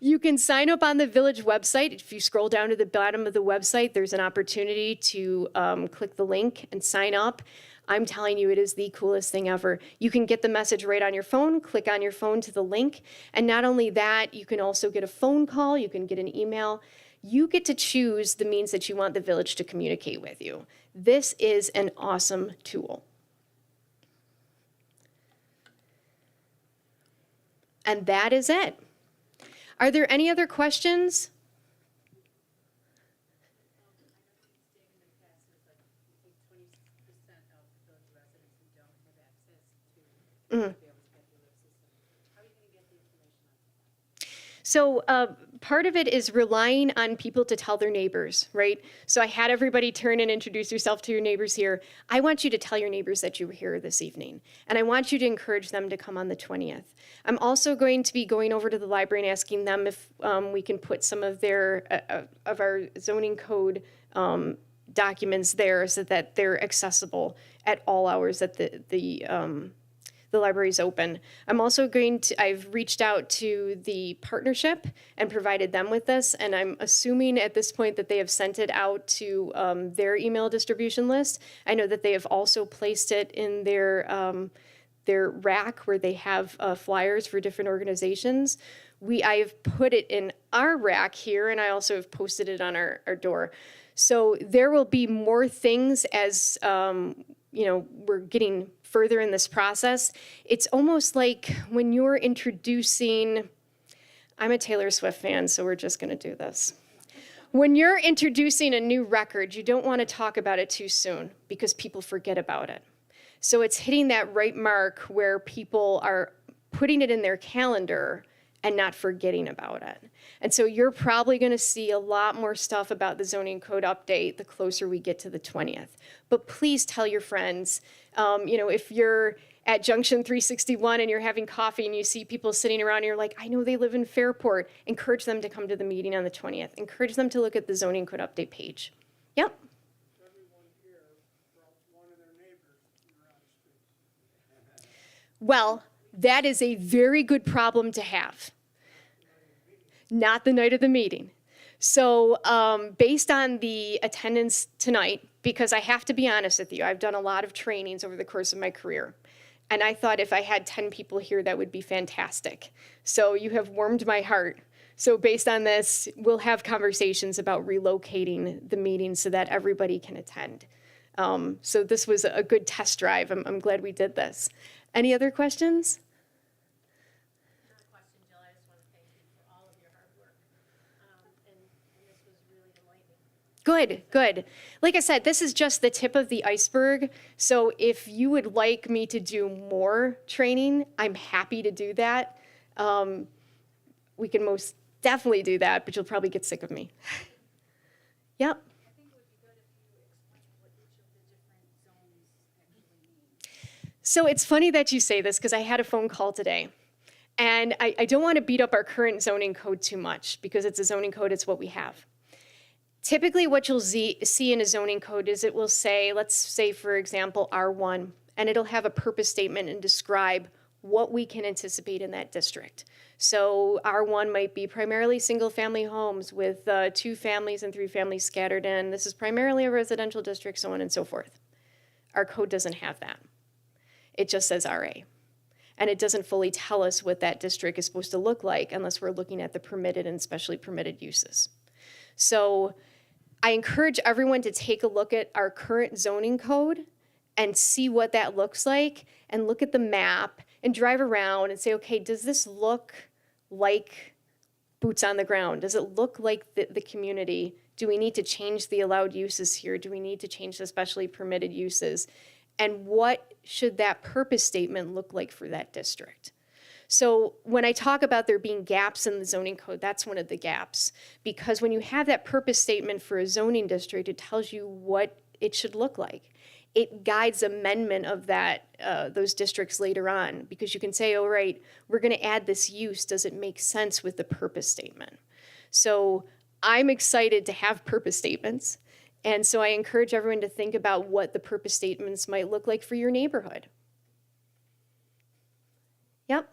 You can sign up on the village website. If you scroll down to the bottom of the website, there's an opportunity to click the link and sign up. I'm telling you, it is the coolest thing ever. You can get the message right on your phone, click on your phone to the link. And not only that, you can also get a phone call, you can get an email. You get to choose the means that you want the village to communicate with you. This is an awesome tool. And that is it. Are there any other questions? So part of it is relying on people to tell their neighbors, right? So I had everybody turn and introduce yourself to your neighbors here. I want you to tell your neighbors that you were here this evening, and I want you to encourage them to come on the 20th. I'm also going to be going over to the library and asking them if we can put some of our zoning code documents there so that they're accessible at all hours that the library is open. I'm also I've reached out to the partnership and provided them with this, and I'm assuming at this point that they have sent it out to their email distribution list. I know that they have also placed it in their rack where they have flyers for different organizations. I've put it in our rack here, and I also have posted it on our door. So there will be more things as we're getting further in this process. It's almost like when you're introducing, I'm a Taylor Swift fan, so we're just gonna do this. When you're introducing a new record, you don't wanna talk about it too soon because people forget about it. So it's hitting that right mark where people are putting it in their calendar and not forgetting about it. And so you're probably gonna see a lot more stuff about the zoning code update the closer we get to the 20th. But please tell your friends, if you're at Junction 361 and you're having coffee and you see people sitting around and you're like, I know they live in Fairport, encourage them to come to the meeting on the 20th. Encourage them to look at the zoning code update page. Yep. Everyone here brought one of their neighbors in their own street. Well, that is a very good problem to have. Not the night of the meeting. So based on the attendance tonight, because I have to be honest with you, I've done a lot of trainings over the course of my career. And I thought if I had 10 people here, that would be fantastic. So you have warmed my heart. So based on this, we'll have conversations about relocating the meeting so that everybody can attend. So this was a good test drive. I'm glad we did this. Any other questions? Not a question, Jill. I just want to thank you for all of your hard work. And this was really enlightening. Good. Like I said, this is just the tip of the iceberg. So if you would like me to do more training, I'm happy to do that. We can most definitely do that, but you'll probably get sick of me. Yep. I think it would be good if you explained what each of the different zones actually mean. So it's funny that you say this because I had a phone call today. And I don't want to beat up our current zoning code too much because it's a zoning code, it's what we have. Typically what you'll see in a zoning code is it will say, let's say for example, R1, and it'll have a purpose statement and describe what we can anticipate in that district. So R1 might be primarily single family homes with 2 families and 3 families scattered in. This is primarily a residential district, so on and so forth. Our code doesn't have that. It just says RA. And it doesn't fully tell us what that district is supposed to look like unless we're looking at the permitted and specially permitted uses. So I encourage everyone to take a look at our current zoning code and see what that looks like and look at the map and drive around and say, okay, does this look like boots on the ground? Does it look like the community? Do we need to change the allowed uses here? Do we need to change the specially permitted uses? And what should that purpose statement look like for that district? So when I talk about there being gaps in the zoning code, that's one of the gaps. Because when you have that purpose statement for a zoning district, it tells you what it should look like. It guides amendment of those districts later on, because you can say, oh, right, we're going to add this use. Does it make sense with the purpose statement? So I'm excited to have purpose statements. And so I encourage everyone to think about what the purpose statements might look like for your neighborhood. Yep.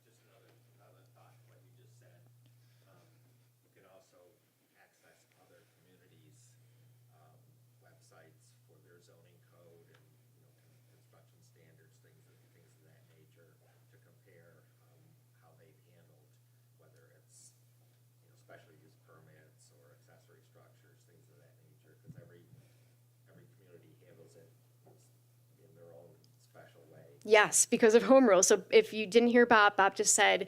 Just another thought, what you just said. You can also access other communities' websites for their zoning code and, construction standards, things of that nature, to compare how they've handled, whether it's, special use permits or accessory structures, things of that nature, because every community handles it in their own special way. Yes, because of home rule. So if you didn't hear Bob just said,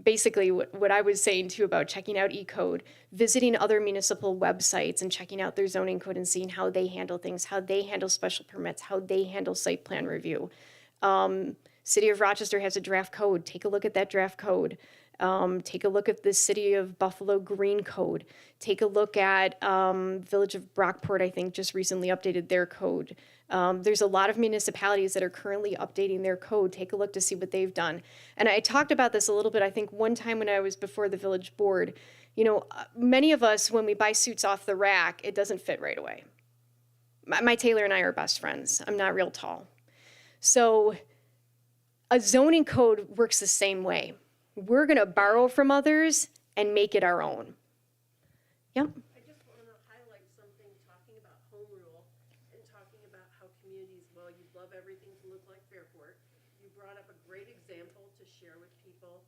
basically what I was saying too about checking out E-code, visiting other municipal websites and checking out their zoning code and seeing how they handle things, how they handle special permits, how they handle site plan review. City of Rochester has a draft code. Take a look at that draft code. Take a look at the City of Buffalo Green Code. Take a look at Village of Brockport, I think, just recently updated their code. There's a lot of municipalities that are currently updating their code. Take a look to see what they've done. And I talked about this a little bit, I think, one time when I was before the village board. You know, many of us, when we buy suits off the rack, it doesn't fit right away. My tailor and I are best friends. I'm not real tall. So a zoning code works the same way. We're going to borrow from others and make it our own. Yep. I just want to highlight something, talking about home rule and talking about how communities, well, you'd love everything to look like Fairport. You brought up a great example to share with people.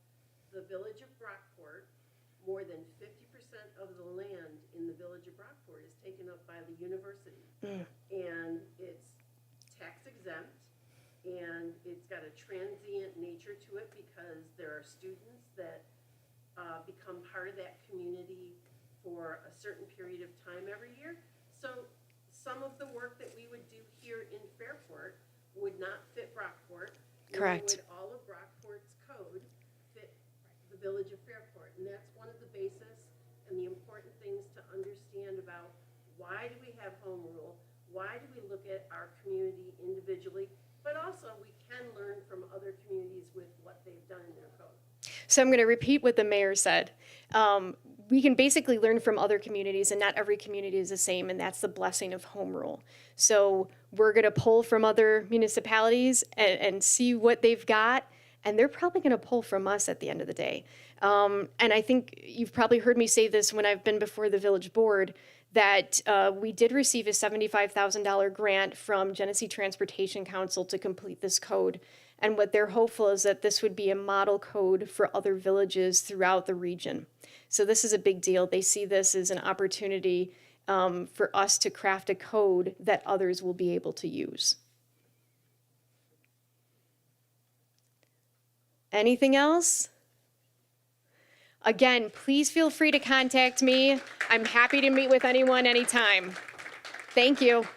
The village of Brockport, more than 50% of the land in the village of Brockport is taken up by the university. And it's tax exempt. And it's got a transient nature to it because there are students that become part of that community for a certain period of time every year. So some of the work that we would do here in Fairport would not fit Brockport. Correct. Nor would all of Brockport's code fit the village of Fairport. And that's one of the basis and the important things to understand about why do we have home rule? Why do we look at our community individually? But also, we can learn from other communities with what they've done in their code. So I'm going to repeat what the mayor said. We can basically learn from other communities, and not every community is the same, and that's the blessing of home rule. So we're going to pull from other municipalities and see what they've got, and they're probably going to pull from us at the end of the day. And I think you've probably heard me say this when I've been before the village board, that we did receive a $75,000 grant from Genesee Transportation Council to complete this code. And what they're hopeful is that this would be a model code for other villages throughout the region. So this is a big deal. They see this as an opportunity for us to craft a code that others will be able to use. Anything else? Again, please feel free to contact me. I'm happy to meet with anyone anytime. Thank you.